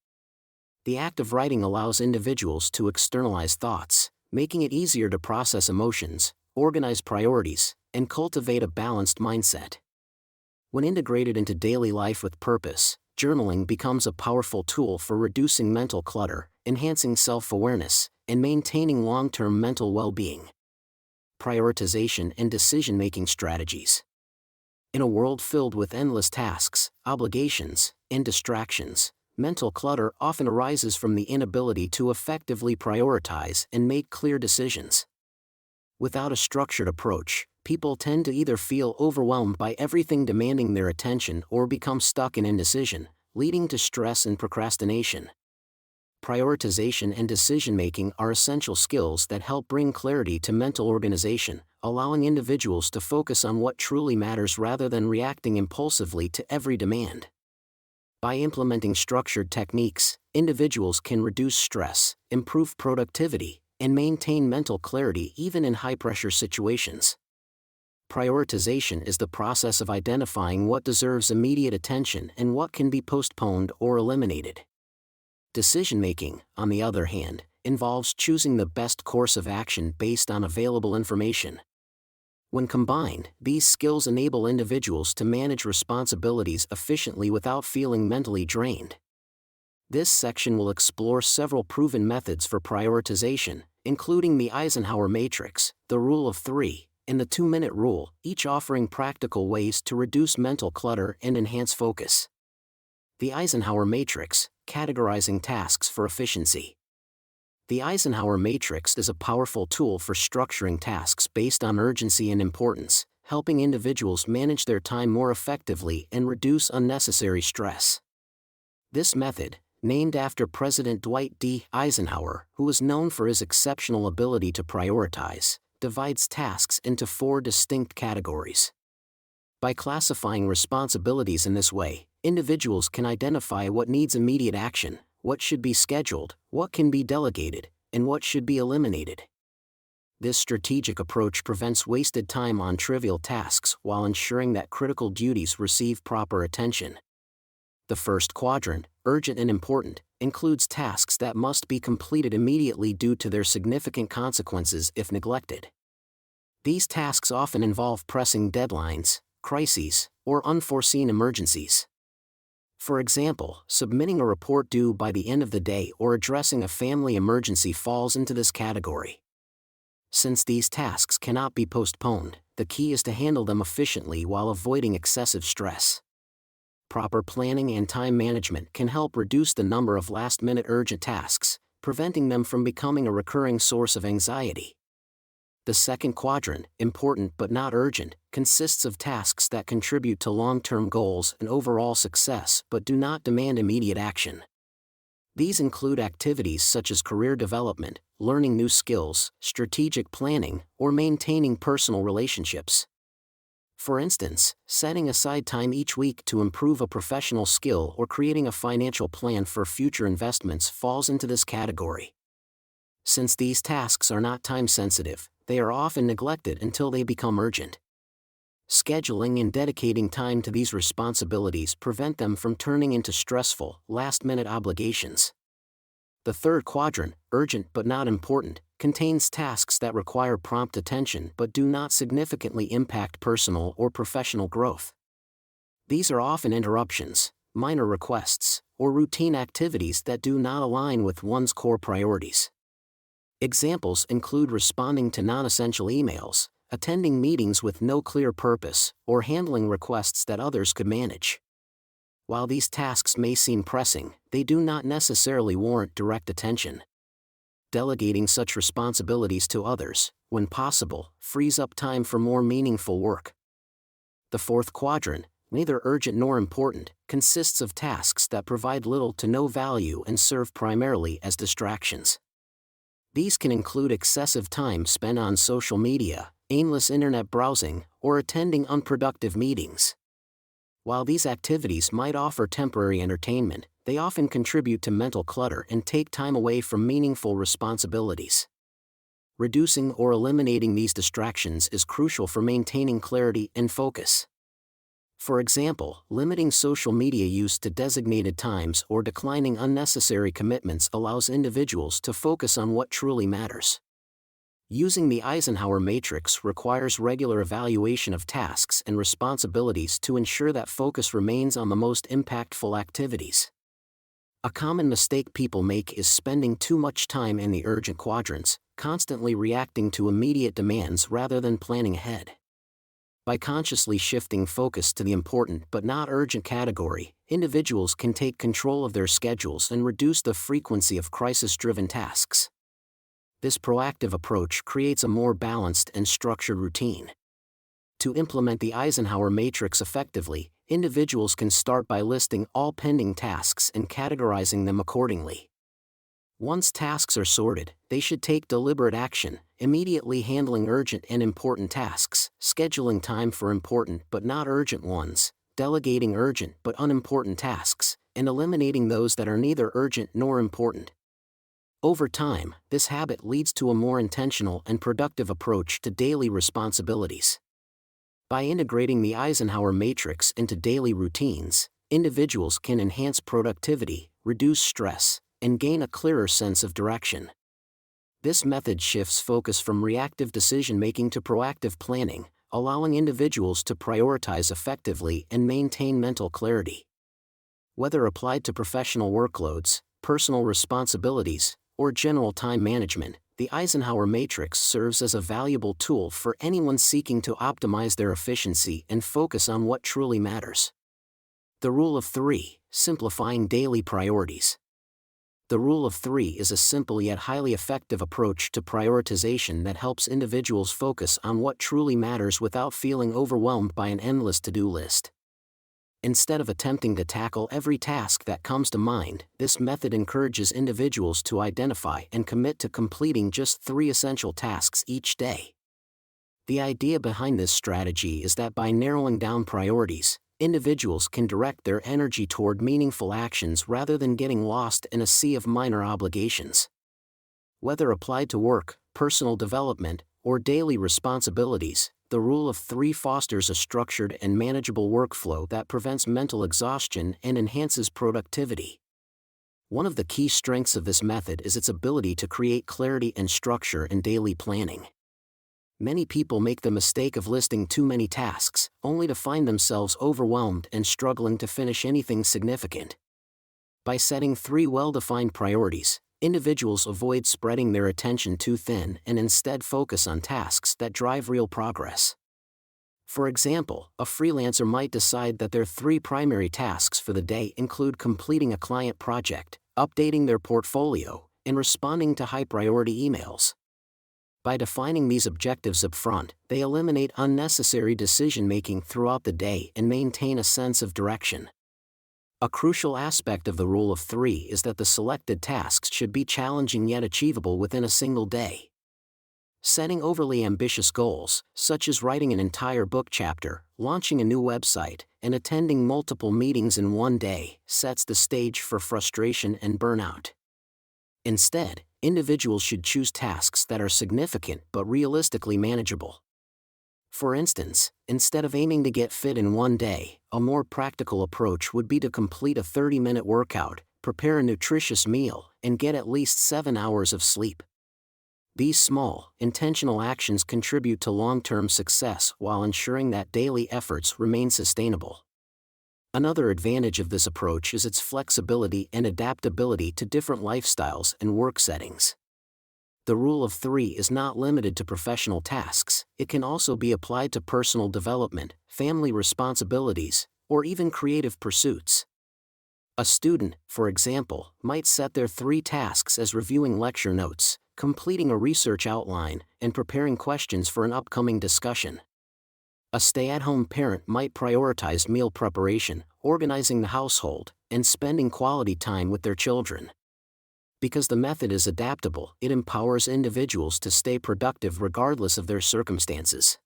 The act of writing allows individuals to externalize thoughts, making it easier to process emotions, organize priorities, and cultivate a balanced mindset. When integrated into daily life with purpose, journaling becomes a powerful tool for reducing mental clutter, enhancing self-awareness, and maintaining long-term mental well-being. Prioritization and decision-making strategies. In a world filled with endless tasks, obligations, and distractions, mental clutter often arises from the inability to effectively prioritize and make clear decisions. Without a structured approach, people tend to either feel overwhelmed by everything demanding their attention or become stuck in indecision, leading to stress and procrastination. Prioritization and decision-making are essential skills that help bring clarity to mental organization, allowing individuals to focus on what truly matters rather than reacting impulsively to every demand. By implementing structured techniques, individuals can reduce stress, improve productivity, and maintain mental clarity even in high-pressure situations. Prioritization is the process of identifying what deserves immediate attention and what can be postponed or eliminated. Decision-making, on the other hand, involves choosing the best course of action based on available information. When combined, these skills enable individuals to manage responsibilities efficiently without feeling mentally drained. This section will explore several proven methods for prioritization, including the Eisenhower Matrix, the Rule of Three, and the 2-minute rule, each offering practical ways to reduce mental clutter and enhance focus. The Eisenhower Matrix, categorizing tasks for efficiency. The Eisenhower Matrix is a powerful tool for structuring tasks based on urgency and importance, helping individuals manage their time more effectively and reduce unnecessary stress. This method, named after President Dwight D. Eisenhower, who was known for his exceptional ability to prioritize, divides tasks into 4 distinct categories. By classifying responsibilities in this way, individuals can identify what needs immediate action, what should be scheduled, what can be delegated, and what should be eliminated. This strategic approach prevents wasted time on trivial tasks while ensuring that critical duties receive proper attention. The first quadrant, urgent and important, includes tasks that must be completed immediately due to their significant consequences if neglected. These tasks often involve pressing deadlines, crises, or unforeseen emergencies. For example, submitting a report due by the end of the day or addressing a family emergency falls into this category. Since these tasks cannot be postponed, the key is to handle them efficiently while avoiding excessive stress. Proper planning and time management can help reduce the number of last-minute urgent tasks, preventing them from becoming a recurring source of anxiety. The second quadrant, important but not urgent, consists of tasks that contribute to long-term goals and overall success but do not demand immediate action. These include activities such as career development, learning new skills, strategic planning, or maintaining personal relationships. For instance, setting aside time each week to improve a professional skill or creating a financial plan for future investments falls into this category. Since these tasks are not time-sensitive, they are often neglected until they become urgent. Scheduling and dedicating time to these responsibilities prevent them from turning into stressful, last-minute obligations. The third quadrant, urgent but not important, contains tasks that require prompt attention but do not significantly impact personal or professional growth. These are often interruptions, minor requests, or routine activities that do not align with one's core priorities. Examples include responding to non-essential emails, attending meetings with no clear purpose, or handling requests that others could manage. While these tasks may seem pressing, they do not necessarily warrant direct attention. Delegating such responsibilities to others, when possible, frees up time for more meaningful work. The fourth quadrant, neither urgent nor important, consists of tasks that provide little to no value and serve primarily as distractions. These can include excessive time spent on social media, aimless internet browsing, or attending unproductive meetings. While these activities might offer temporary entertainment, they often contribute to mental clutter and take time away from meaningful responsibilities. Reducing or eliminating these distractions is crucial for maintaining clarity and focus. For example, limiting social media use to designated times or declining unnecessary commitments allows individuals to focus on what truly matters. Using the Eisenhower Matrix requires regular evaluation of tasks and responsibilities to ensure that focus remains on the most impactful activities. A common mistake people make is spending too much time in the urgent quadrants, constantly reacting to immediate demands rather than planning ahead. By consciously shifting focus to the important but not urgent category, individuals can take control of their schedules and reduce the frequency of crisis-driven tasks. This proactive approach creates a more balanced and structured routine. To implement the Eisenhower Matrix effectively, individuals can start by listing all pending tasks and categorizing them accordingly. Once tasks are sorted, they should take deliberate action, immediately handling urgent and important tasks, scheduling time for important but not urgent ones, delegating urgent but unimportant tasks, and eliminating those that are neither urgent nor important. Over time, this habit leads to a more intentional and productive approach to daily responsibilities. By integrating the Eisenhower matrix into daily routines, individuals can enhance productivity, reduce stress, and gain a clearer sense of direction. This method shifts focus from reactive decision-making to proactive planning, allowing individuals to prioritize effectively and maintain mental clarity. Whether applied to professional workloads, personal responsibilities, or general time management, the Eisenhower matrix serves as a valuable tool for anyone seeking to optimize their efficiency and focus on what truly matters. The Rule of 3, simplifying daily priorities. The Rule of 3 is a simple yet highly effective approach to prioritization that helps individuals focus on what truly matters without feeling overwhelmed by an endless to-do list. Instead of attempting to tackle every task that comes to mind, this method encourages individuals to identify and commit to completing just 3 essential tasks each day. The idea behind this strategy is that by narrowing down priorities, individuals can direct their energy toward meaningful actions rather than getting lost in a sea of minor obligations. Whether applied to work, personal development, or daily responsibilities, the Rule of 3 fosters a structured and manageable workflow that prevents mental exhaustion and enhances productivity. One of the key strengths of this method is its ability to create clarity and structure in daily planning. Many people make the mistake of listing too many tasks, only to find themselves overwhelmed and struggling to finish anything significant. By setting 3 well-defined priorities, individuals avoid spreading their attention too thin and instead focus on tasks that drive real progress. For example, a freelancer might decide that their 3 primary tasks for the day include completing a client project, updating their portfolio, and responding to high-priority emails. By defining these objectives upfront, they eliminate unnecessary decision-making throughout the day and maintain a sense of direction. A crucial aspect of the Rule of 3 is that the selected tasks should be challenging yet achievable within a single day. Setting overly ambitious goals, such as writing an entire book chapter, launching a new website, and attending multiple meetings in one day, sets the stage for frustration and burnout. Instead, individuals should choose tasks that are significant but realistically manageable. For instance, instead of aiming to get fit in one day, a more practical approach would be to complete a 30-minute workout, prepare a nutritious meal, and get at least 7 hours of sleep. These small, intentional actions contribute to long-term success while ensuring that daily efforts remain sustainable. Another advantage of this approach is its flexibility and adaptability to different lifestyles and work settings. The Rule of 3 is not limited to professional tasks, it can also be applied to personal development, family responsibilities, or even creative pursuits. A student, for example, might set their 3 tasks as reviewing lecture notes, completing a research outline, and preparing questions for an upcoming discussion. A stay-at-home parent might prioritize meal preparation, organizing the household, and spending quality time with their children. Because the method is adaptable, it empowers individuals to stay productive regardless of their circumstances.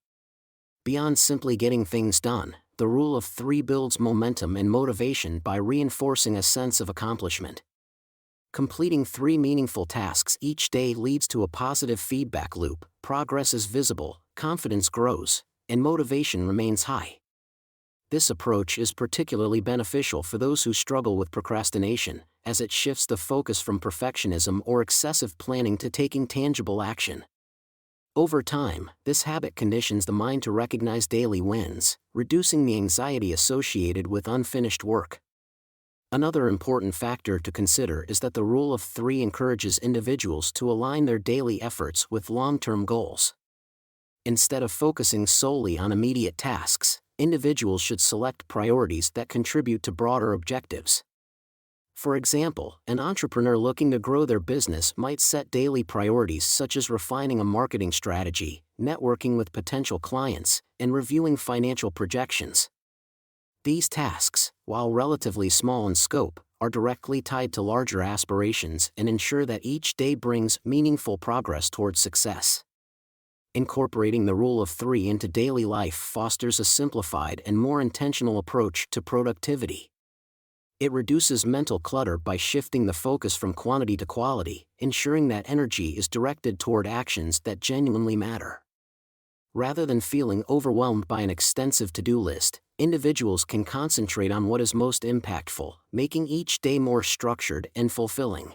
Beyond simply getting things done, the Rule of 3 builds momentum and motivation by reinforcing a sense of accomplishment. Completing 3 meaningful tasks each day leads to a positive feedback loop, progress is visible, confidence grows, and motivation remains high. This approach is particularly beneficial for those who struggle with procrastination, as it shifts the focus from perfectionism or excessive planning to taking tangible action. Over time, this habit conditions the mind to recognize daily wins, reducing the anxiety associated with unfinished work. Another important factor to consider is that the Rule of 3 encourages individuals to align their daily efforts with long-term goals. Instead of focusing solely on immediate tasks, individuals should select priorities that contribute to broader objectives. For example, an entrepreneur looking to grow their business might set daily priorities such as refining a marketing strategy, networking with potential clients, and reviewing financial projections. These tasks, while relatively small in scope, are directly tied to larger aspirations and ensure that each day brings meaningful progress towards success. Incorporating the Rule of 3 into daily life fosters a simplified and more intentional approach to productivity. It reduces mental clutter by shifting the focus from quantity to quality, ensuring that energy is directed toward actions that genuinely matter. Rather than feeling overwhelmed by an extensive to-do list, individuals can concentrate on what is most impactful, making each day more structured and fulfilling.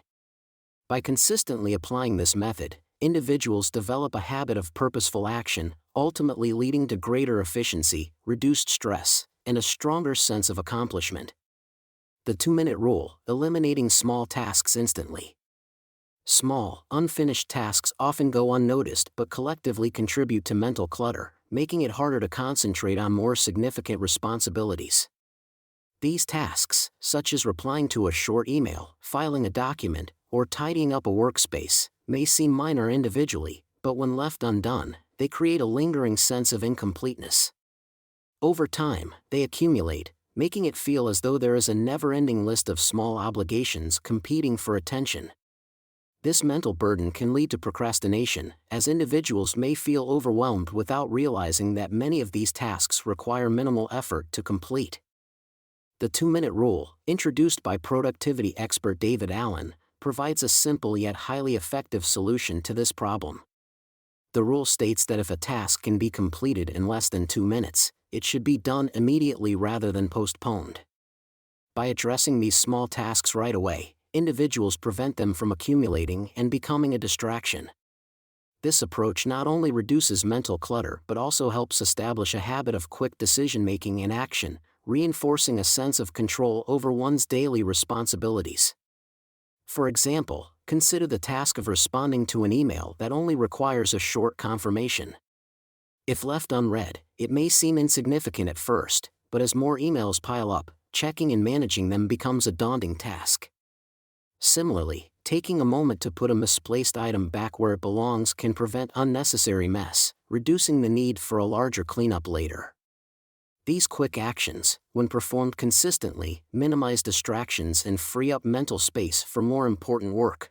By consistently applying this method, individuals develop a habit of purposeful action, ultimately leading to greater efficiency, reduced stress, and a stronger sense of accomplishment. The 2-minute rule, eliminating small tasks instantly. Small, unfinished tasks often go unnoticed but collectively contribute to mental clutter, making it harder to concentrate on more significant responsibilities. These tasks, such as replying to a short email, filing a document, or tidying up a workspace, may seem minor individually, but when left undone, they create a lingering sense of incompleteness. Over time, they accumulate, making it feel as though there is a never-ending list of small obligations competing for attention. This mental burden can lead to procrastination, as individuals may feel overwhelmed without realizing that many of these tasks require minimal effort to complete. The 2-minute rule, introduced by productivity expert David Allen, provides a simple yet highly effective solution to this problem. The rule states that if a task can be completed in less than 2 minutes, it should be done immediately rather than postponed. By addressing these small tasks right away, individuals prevent them from accumulating and becoming a distraction. This approach not only reduces mental clutter but also helps establish a habit of quick decision-making and action, reinforcing a sense of control over one's daily responsibilities. For example, consider the task of responding to an email that only requires a short confirmation. If left unread, it may seem insignificant at first, but as more emails pile up, checking and managing them becomes a daunting task. Similarly, taking a moment to put a misplaced item back where it belongs can prevent unnecessary mess, reducing the need for a larger cleanup later. These quick actions, when performed consistently, minimize distractions and free up mental space for more important work.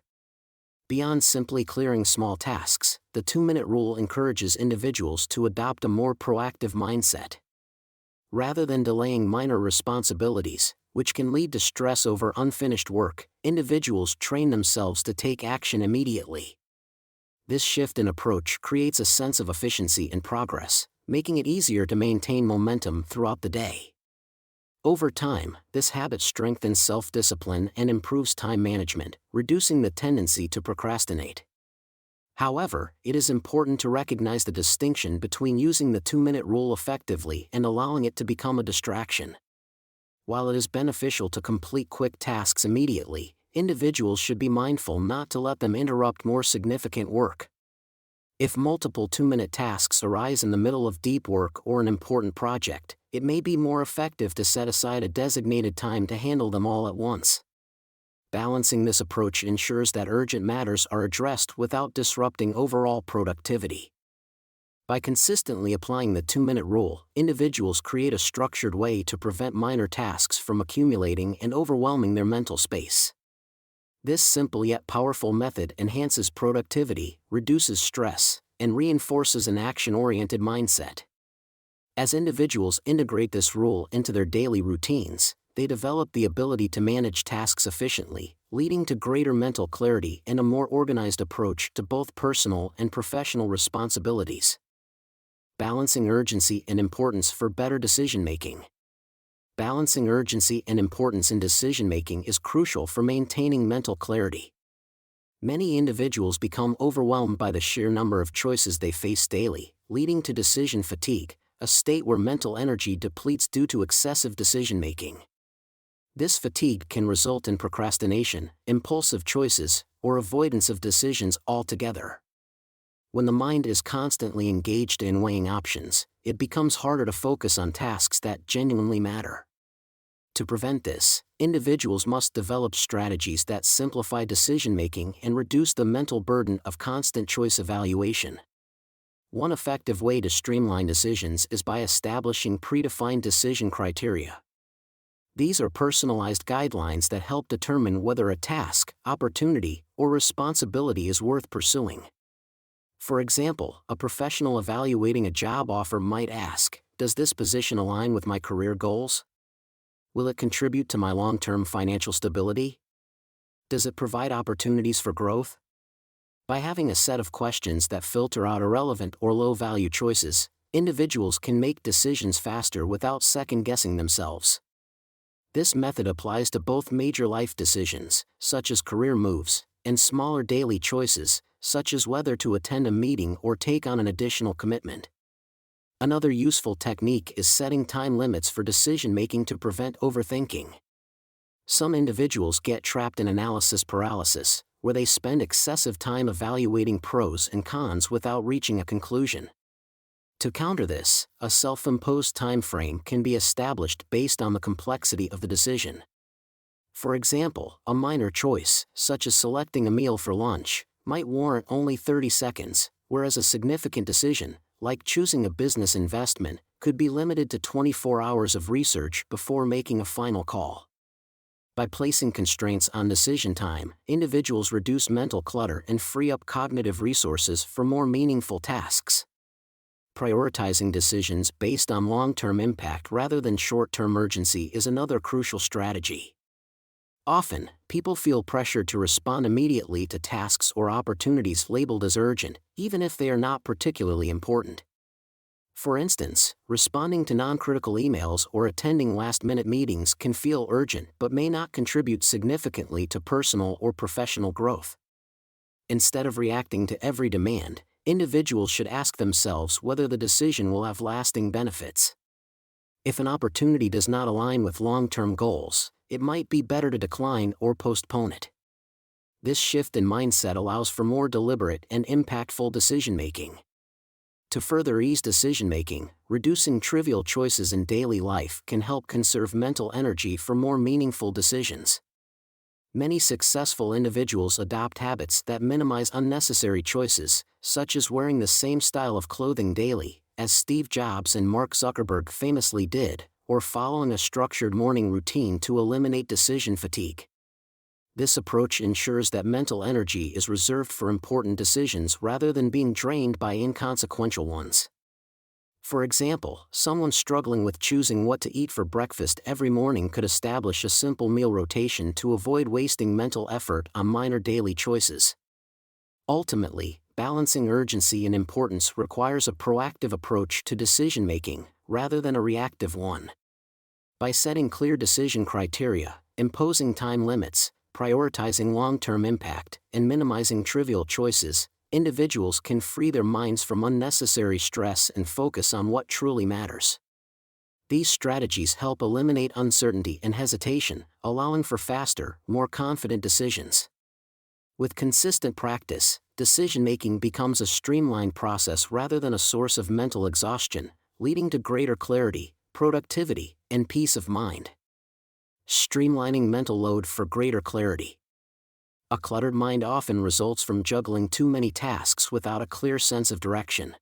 Beyond simply clearing small tasks, the 2-minute rule encourages individuals to adopt a more proactive mindset. Rather than delaying minor responsibilities, which can lead to stress over unfinished work, individuals train themselves to take action immediately. This shift in approach creates a sense of efficiency and progress, making it easier to maintain momentum throughout the day. Over time, this habit strengthens self-discipline and improves time management, reducing the tendency to procrastinate. However, it is important to recognize the distinction between using the 2-minute rule effectively and allowing it to become a distraction. While it is beneficial to complete quick tasks immediately, individuals should be mindful not to let them interrupt more significant work. If multiple 2-minute tasks arise in the middle of deep work or an important project, it may be more effective to set aside a designated time to handle them all at once. Balancing this approach ensures that urgent matters are addressed without disrupting overall productivity. By consistently applying the 2-minute rule, individuals create a structured way to prevent minor tasks from accumulating and overwhelming their mental space. This simple yet powerful method enhances productivity, reduces stress, and reinforces an action-oriented mindset. As individuals integrate this rule into their daily routines, they develop the ability to manage tasks efficiently, leading to greater mental clarity and a more organized approach to both personal and professional responsibilities. Balancing urgency and importance for better decision-making. Balancing urgency and importance in decision-making is crucial for maintaining mental clarity. Many individuals become overwhelmed by the sheer number of choices they face daily, leading to decision fatigue, a state where mental energy depletes due to excessive decision-making. This fatigue can result in procrastination, impulsive choices, or avoidance of decisions altogether. When the mind is constantly engaged in weighing options, it becomes harder to focus on tasks that genuinely matter. To prevent this, individuals must develop strategies that simplify decision-making and reduce the mental burden of constant choice evaluation. One effective way to streamline decisions is by establishing predefined decision criteria. These are personalized guidelines that help determine whether a task, opportunity, or responsibility is worth pursuing. For example, a professional evaluating a job offer might ask, "Does this position align with my career goals?" Will it contribute to my long-term financial stability? Does it provide opportunities for growth? By having a set of questions that filter out irrelevant or low-value choices, individuals can make decisions faster without second-guessing themselves. This method applies to both major life decisions, such as career moves, and smaller daily choices, such as whether to attend a meeting or take on an additional commitment. Another useful technique is setting time limits for decision-making to prevent overthinking. Some individuals get trapped in analysis paralysis, where they spend excessive time evaluating pros and cons without reaching a conclusion. To counter this, a self-imposed time frame can be established based on the complexity of the decision. For example, a minor choice, such as selecting a meal for lunch, might warrant only 30 seconds, whereas a significant decision, like choosing a business investment, could be limited to 24 hours of research before making a final call. By placing constraints on decision time, individuals reduce mental clutter and free up cognitive resources for more meaningful tasks. Prioritizing decisions based on long-term impact rather than short-term urgency is another crucial strategy. Often, people feel pressured to respond immediately to tasks or opportunities labeled as urgent, even if they are not particularly important. For instance, responding to non-critical emails or attending last-minute meetings can feel urgent but may not contribute significantly to personal or professional growth. Instead of reacting to every demand, individuals should ask themselves whether the decision will have lasting benefits. If an opportunity does not align with long-term goals, it might be better to decline or postpone it. This shift in mindset allows for more deliberate and impactful decision-making. To further ease decision-making, reducing trivial choices in daily life can help conserve mental energy for more meaningful decisions. Many successful individuals adopt habits that minimize unnecessary choices, such as wearing the same style of clothing daily, as Steve Jobs and Mark Zuckerberg famously did, or following a structured morning routine to eliminate decision fatigue. This approach ensures that mental energy is reserved for important decisions rather than being drained by inconsequential ones. For example, someone struggling with choosing what to eat for breakfast every morning could establish a simple meal rotation to avoid wasting mental effort on minor daily choices. Ultimately, balancing urgency and importance requires a proactive approach to decision-making, rather than a reactive one. By setting clear decision criteria, imposing time limits, prioritizing long-term impact, and minimizing trivial choices, individuals can free their minds from unnecessary stress and focus on what truly matters. These strategies help eliminate uncertainty and hesitation, allowing for faster, more confident decisions. With consistent practice, decision-making becomes a streamlined process rather than a source of mental exhaustion, leading to greater clarity, productivity, and peace of mind. Streamlining mental load for greater clarity. A cluttered mind often results from juggling too many tasks without a clear sense of direction.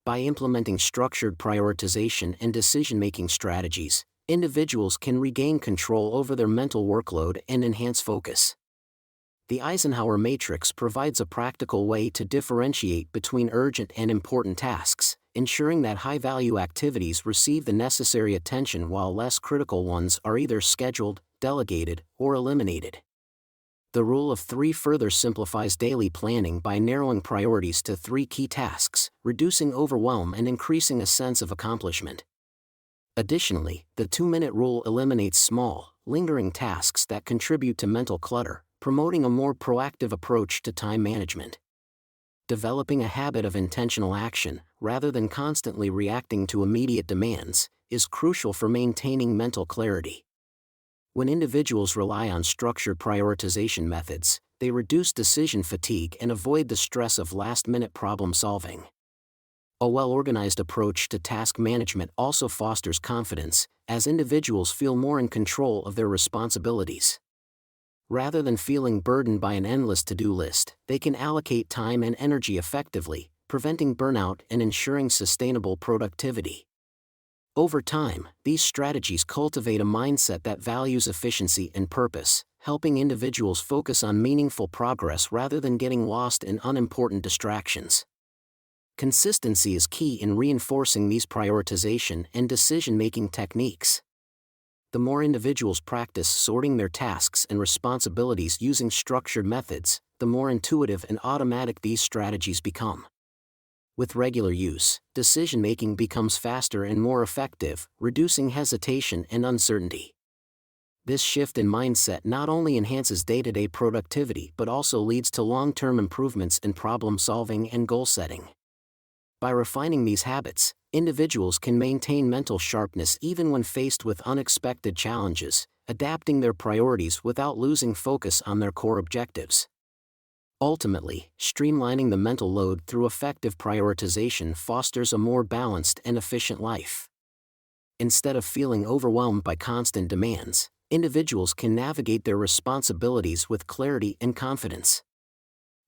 By implementing structured prioritization and decision-making strategies, individuals can regain control over their mental workload and enhance focus. The Eisenhower matrix provides a practical way to differentiate between urgent and important tasks, ensuring that high-value activities receive the necessary attention while less critical ones are either scheduled, delegated, or eliminated. The rule of 3 further simplifies daily planning by narrowing priorities to 3 key tasks, reducing overwhelm and increasing a sense of accomplishment. Additionally, the 2-minute rule eliminates small, lingering tasks that contribute to mental clutter, promoting a more proactive approach to time management. Developing a habit of intentional action, rather than constantly reacting to immediate demands, is crucial for maintaining mental clarity. When individuals rely on structured prioritization methods, they reduce decision fatigue and avoid the stress of last-minute problem solving. A well-organized approach to task management also fosters confidence, as individuals feel more in control of their responsibilities. Rather than feeling burdened by an endless to-do list, they can allocate time and energy effectively, preventing burnout and ensuring sustainable productivity. Over time, these strategies cultivate a mindset that values efficiency and purpose, helping individuals focus on meaningful progress rather than getting lost in unimportant distractions. Consistency is key in reinforcing these prioritization and decision-making techniques. The more individuals practice sorting their tasks and responsibilities using structured methods, the more intuitive and automatic these strategies become. With regular use, decision-making becomes faster and more effective, reducing hesitation and uncertainty. This shift in mindset not only enhances day-to-day productivity but also leads to long-term improvements in problem-solving and goal-setting. By refining these habits, individuals can maintain mental sharpness even when faced with unexpected challenges, adapting their priorities without losing focus on their core objectives. Ultimately, streamlining the mental load through effective prioritization fosters a more balanced and efficient life. Instead of feeling overwhelmed by constant demands, individuals can navigate their responsibilities with clarity and confidence.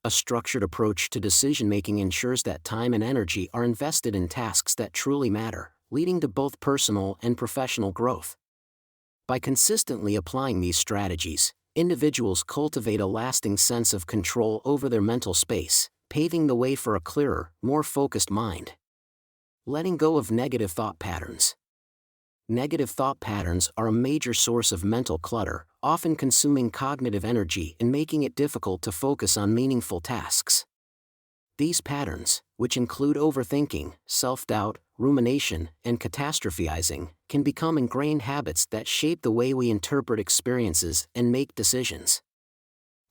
A structured approach to decision-making ensures that time and energy are invested in tasks that truly matter, leading to both personal and professional growth. By consistently applying these strategies, individuals cultivate a lasting sense of control over their mental space, paving the way for a clearer, more focused mind. Letting go of negative thought patterns. Negative thought patterns are a major source of mental clutter, often consuming cognitive energy and making it difficult to focus on meaningful tasks. These patterns, which include overthinking, self-doubt, rumination, and catastrophizing, can become ingrained habits that shape the way we interpret experiences and make decisions.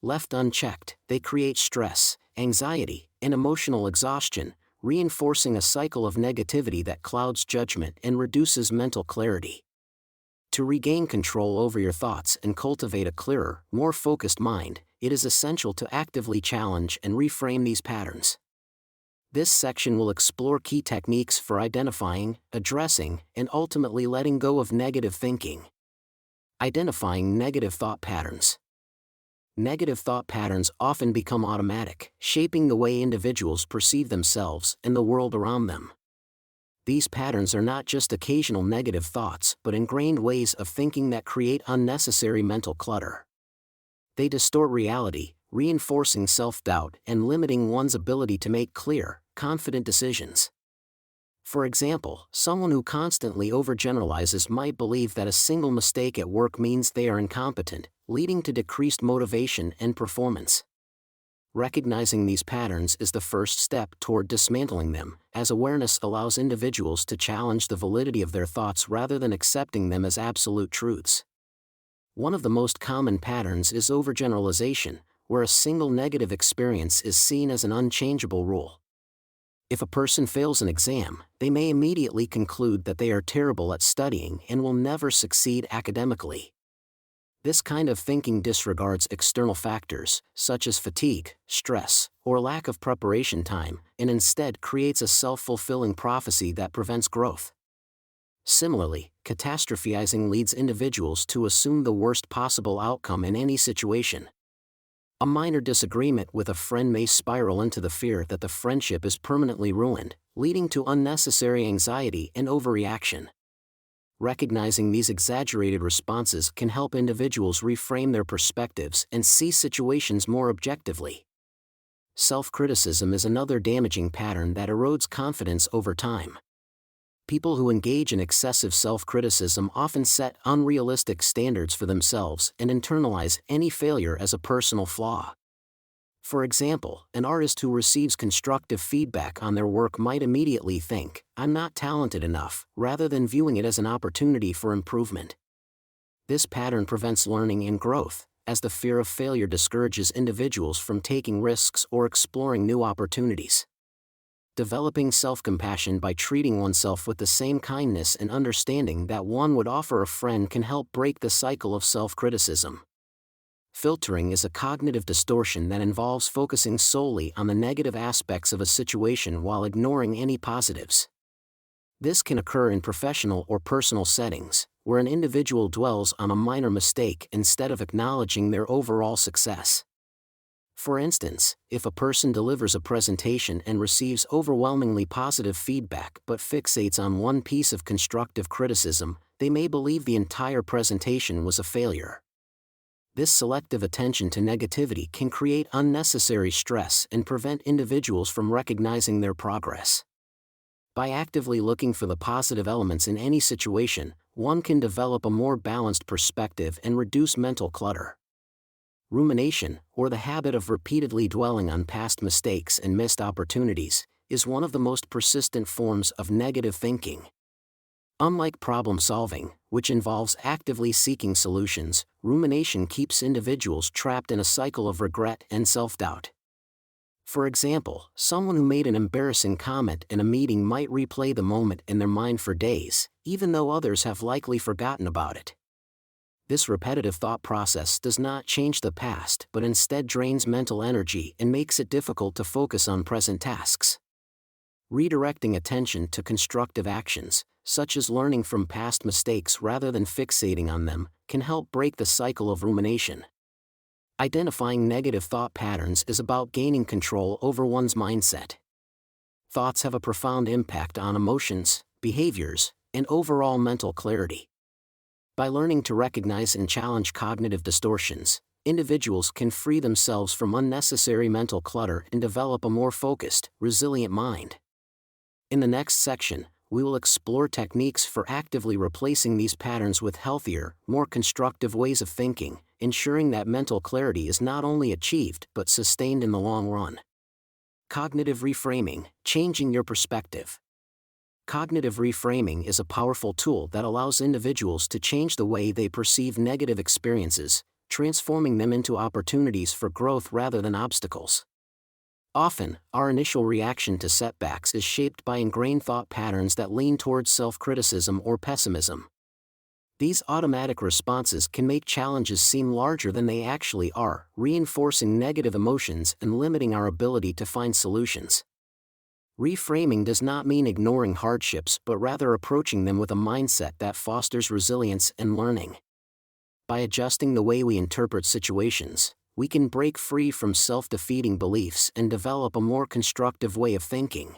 Left unchecked, they create stress, anxiety, and emotional exhaustion, reinforcing a cycle of negativity that clouds judgment and reduces mental clarity. To regain control over your thoughts and cultivate a clearer, more focused mind, it is essential to actively challenge and reframe these patterns. This section will explore key techniques for identifying, addressing, and ultimately letting go of negative thinking. Identifying negative thought patterns. Negative thought patterns often become automatic, shaping the way individuals perceive themselves and the world around them. These patterns are not just occasional negative thoughts but ingrained ways of thinking that create unnecessary mental clutter. They distort reality, reinforcing self-doubt and limiting one's ability to make clear, confident decisions. For example, someone who constantly overgeneralizes might believe that a single mistake at work means they are incompetent, leading to decreased motivation and performance. Recognizing these patterns is the first step toward dismantling them, as awareness allows individuals to challenge the validity of their thoughts rather than accepting them as absolute truths. One of the most common patterns is overgeneralization, where a single negative experience is seen as an unchangeable rule. If a person fails an exam, they may immediately conclude that they are terrible at studying and will never succeed academically. This kind of thinking disregards external factors, such as fatigue, stress, or lack of preparation time, and instead creates a self-fulfilling prophecy that prevents growth. Similarly, catastrophizing leads individuals to assume the worst possible outcome in any situation. A minor disagreement with a friend may spiral into the fear that the friendship is permanently ruined, leading to unnecessary anxiety and overreaction. Recognizing these exaggerated responses can help individuals reframe their perspectives and see situations more objectively. Self-criticism is another damaging pattern that erodes confidence over time. People who engage in excessive self-criticism often set unrealistic standards for themselves and internalize any failure as a personal flaw. For example, an artist who receives constructive feedback on their work might immediately think, "I'm not talented enough," rather than viewing it as an opportunity for improvement. This pattern prevents learning and growth, as the fear of failure discourages individuals from taking risks or exploring new opportunities. Developing self-compassion by treating oneself with the same kindness and understanding that one would offer a friend can help break the cycle of self-criticism. Filtering is a cognitive distortion that involves focusing solely on the negative aspects of a situation while ignoring any positives. This can occur in professional or personal settings, where an individual dwells on a minor mistake instead of acknowledging their overall success. For instance, if a person delivers a presentation and receives overwhelmingly positive feedback but fixates on one piece of constructive criticism, they may believe the entire presentation was a failure. This selective attention to negativity can create unnecessary stress and prevent individuals from recognizing their progress. By actively looking for the positive elements in any situation, one can develop a more balanced perspective and reduce mental clutter. Rumination, or the habit of repeatedly dwelling on past mistakes and missed opportunities, is one of the most persistent forms of negative thinking. Unlike problem solving, which involves actively seeking solutions, rumination keeps individuals trapped in a cycle of regret and self-doubt. For example, someone who made an embarrassing comment in a meeting might replay the moment in their mind for days, even though others have likely forgotten about it. This repetitive thought process does not change the past but instead drains mental energy and makes it difficult to focus on present tasks. Redirecting attention to constructive actions, such as learning from past mistakes rather than fixating on them, can help break the cycle of rumination. Identifying negative thought patterns is about gaining control over one's mindset. Thoughts have a profound impact on emotions, behaviors, and overall mental clarity. By learning to recognize and challenge cognitive distortions, individuals can free themselves from unnecessary mental clutter and develop a more focused, resilient mind. In the next section, we will explore techniques for actively replacing these patterns with healthier, more constructive ways of thinking, ensuring that mental clarity is not only achieved but sustained in the long run. Cognitive reframing, changing your perspective. Cognitive reframing is a powerful tool that allows individuals to change the way they perceive negative experiences, transforming them into opportunities for growth rather than obstacles. Often, our initial reaction to setbacks is shaped by ingrained thought patterns that lean towards self-criticism or pessimism. These automatic responses can make challenges seem larger than they actually are, reinforcing negative emotions and limiting our ability to find solutions. Reframing does not mean ignoring hardships but rather approaching them with a mindset that fosters resilience and learning. By adjusting the way we interpret situations, we can break free from self-defeating beliefs and develop a more constructive way of thinking.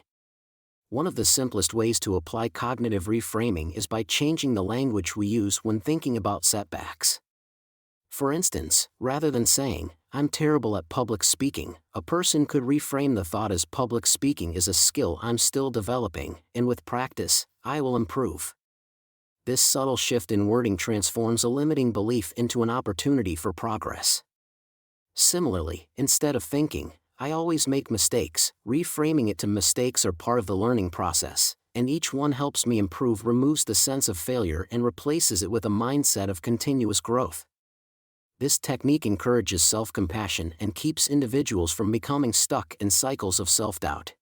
One of the simplest ways to apply cognitive reframing is by changing the language we use when thinking about setbacks. For instance, rather than saying, "I'm terrible at public speaking," a person could reframe the thought as "Public speaking is a skill I'm still developing, and with practice, I will improve." This subtle shift in wording transforms a limiting belief into an opportunity for progress. Similarly, instead of thinking, "I always make mistakes," reframing it to "Mistakes are part of the learning process, and each one helps me improve" removes the sense of failure and replaces it with a mindset of continuous growth. This technique encourages self-compassion and keeps individuals from becoming stuck in cycles of self-doubt.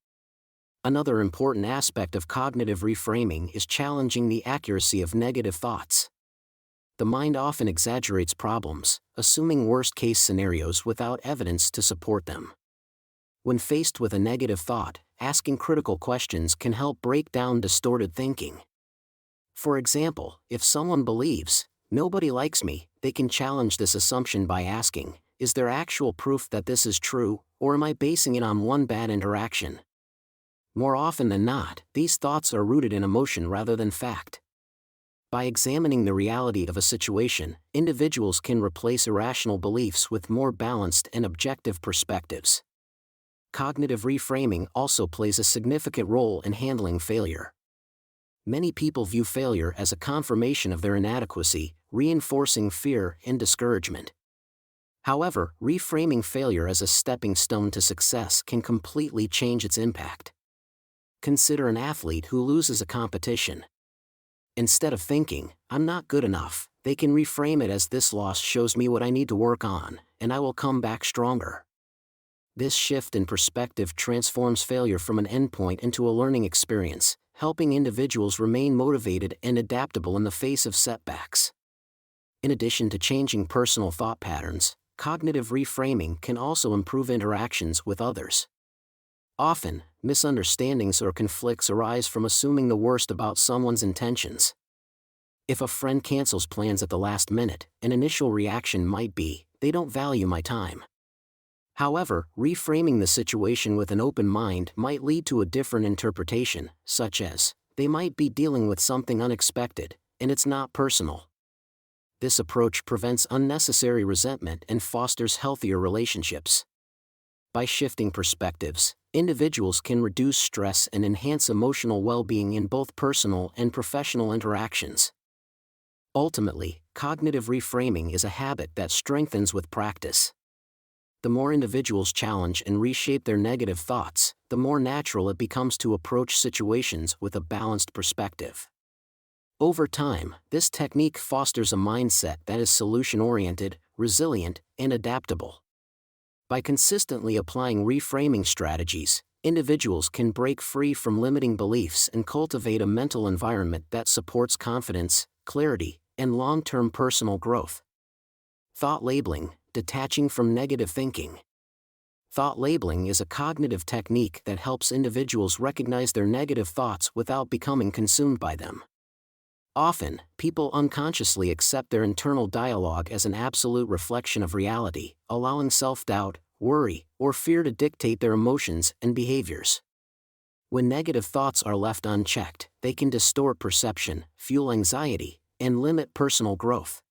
Another important aspect of cognitive reframing is challenging the accuracy of negative thoughts. The mind often exaggerates problems, assuming worst-case scenarios without evidence to support them. When faced with a negative thought, asking critical questions can help break down distorted thinking. For example, if someone believes, "Nobody likes me," they can challenge this assumption by asking, "Is there actual proof that this is true, or am I basing it on one bad interaction?" More often than not, these thoughts are rooted in emotion rather than fact. By examining the reality of a situation, individuals can replace irrational beliefs with more balanced and objective perspectives. Cognitive reframing also plays a significant role in handling failure. Many people view failure as a confirmation of their inadequacy, reinforcing fear and discouragement. However, reframing failure as a stepping stone to success can completely change its impact. Consider an athlete who loses a competition. Instead of thinking, "I'm not good enough," they can reframe it as, "This loss shows me what I need to work on, and I will come back stronger." This shift in perspective transforms failure from an endpoint into a learning experience, helping individuals remain motivated and adaptable in the face of setbacks. In addition to changing personal thought patterns, cognitive reframing can also improve interactions with others. Often, misunderstandings or conflicts arise from assuming the worst about someone's intentions. If a friend cancels plans at the last minute, an initial reaction might be, "They don't value my time." However, reframing the situation with an open mind might lead to a different interpretation, such as, "They might be dealing with something unexpected, and it's not personal." This approach prevents unnecessary resentment and fosters healthier relationships. By shifting perspectives, individuals can reduce stress and enhance emotional well-being in both personal and professional interactions. Ultimately, cognitive reframing is a habit that strengthens with practice. The more individuals challenge and reshape their negative thoughts, the more natural it becomes to approach situations with a balanced perspective. Over time, this technique fosters a mindset that is solution-oriented, resilient, and adaptable. By consistently applying reframing strategies, individuals can break free from limiting beliefs and cultivate a mental environment that supports confidence, clarity, and long-term personal growth. Thought labeling, detaching from negative thinking. Thought labeling is a cognitive technique that helps individuals recognize their negative thoughts without becoming consumed by them. Often, people unconsciously accept their internal dialogue as an absolute reflection of reality, allowing self-doubt, worry, or fear to dictate their emotions and behaviors. When negative thoughts are left unchecked, they can distort perception, fuel anxiety, and limit personal growth.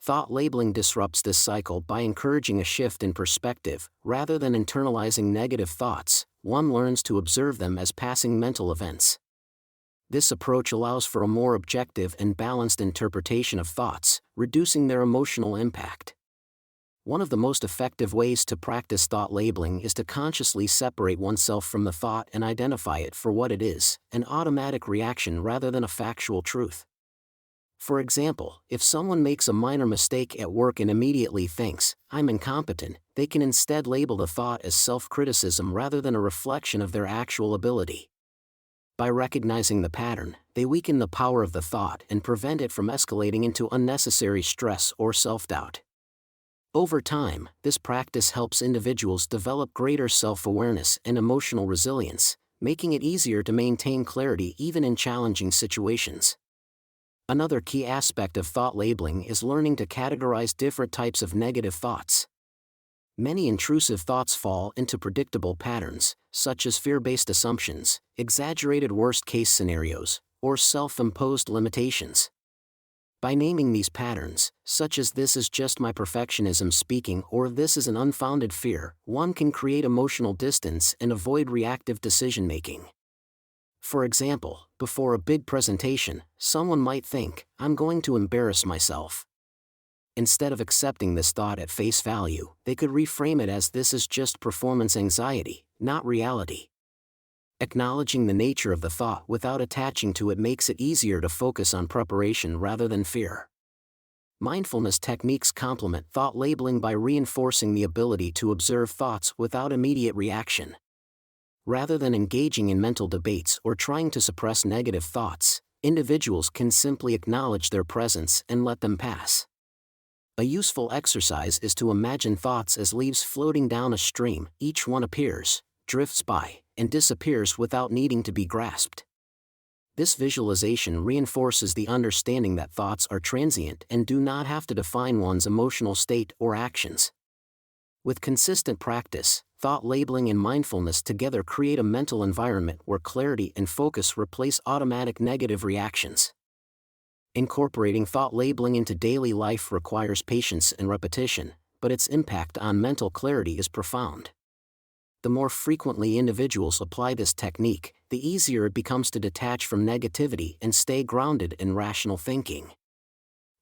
Thought labeling disrupts this cycle by encouraging a shift in perspective. Rather than internalizing negative thoughts, one learns to observe them as passing mental events. This approach allows for a more objective and balanced interpretation of thoughts, reducing their emotional impact. One of the most effective ways to practice thought labeling is to consciously separate oneself from the thought and identify it for what it is, an automatic reaction rather than a factual truth. For example, if someone makes a minor mistake at work and immediately thinks, "I'm incompetent," they can instead label the thought as self-criticism rather than a reflection of their actual ability. By recognizing the pattern, they weaken the power of the thought and prevent it from escalating into unnecessary stress or self-doubt. Over time, this practice helps individuals develop greater self-awareness and emotional resilience, making it easier to maintain clarity even in challenging situations. Another key aspect of thought labeling is learning to categorize different types of negative thoughts. Many intrusive thoughts fall into predictable patterns, such as fear-based assumptions, exaggerated worst-case scenarios, or self-imposed limitations. By naming these patterns, such as "this is just my perfectionism speaking" or "this is an unfounded fear," one can create emotional distance and avoid reactive decision-making. For example, before a big presentation, someone might think, "I'm going to embarrass myself." Instead of accepting this thought at face value, they could reframe it as "this is just performance anxiety, not reality." Acknowledging the nature of the thought without attaching to it makes it easier to focus on preparation rather than fear. Mindfulness techniques complement thought labeling by reinforcing the ability to observe thoughts without immediate reaction. Rather than engaging in mental debates or trying to suppress negative thoughts, individuals can simply acknowledge their presence and let them pass. A useful exercise is to imagine thoughts as leaves floating down a stream. Each one appears, drifts by, and disappears without needing to be grasped. This visualization reinforces the understanding that thoughts are transient and do not have to define one's emotional state or actions. With consistent practice, thought labeling and mindfulness together create a mental environment where clarity and focus replace automatic negative reactions. Incorporating thought labeling into daily life requires patience and repetition, but its impact on mental clarity is profound. The more frequently individuals apply this technique, the easier it becomes to detach from negativity and stay grounded in rational thinking.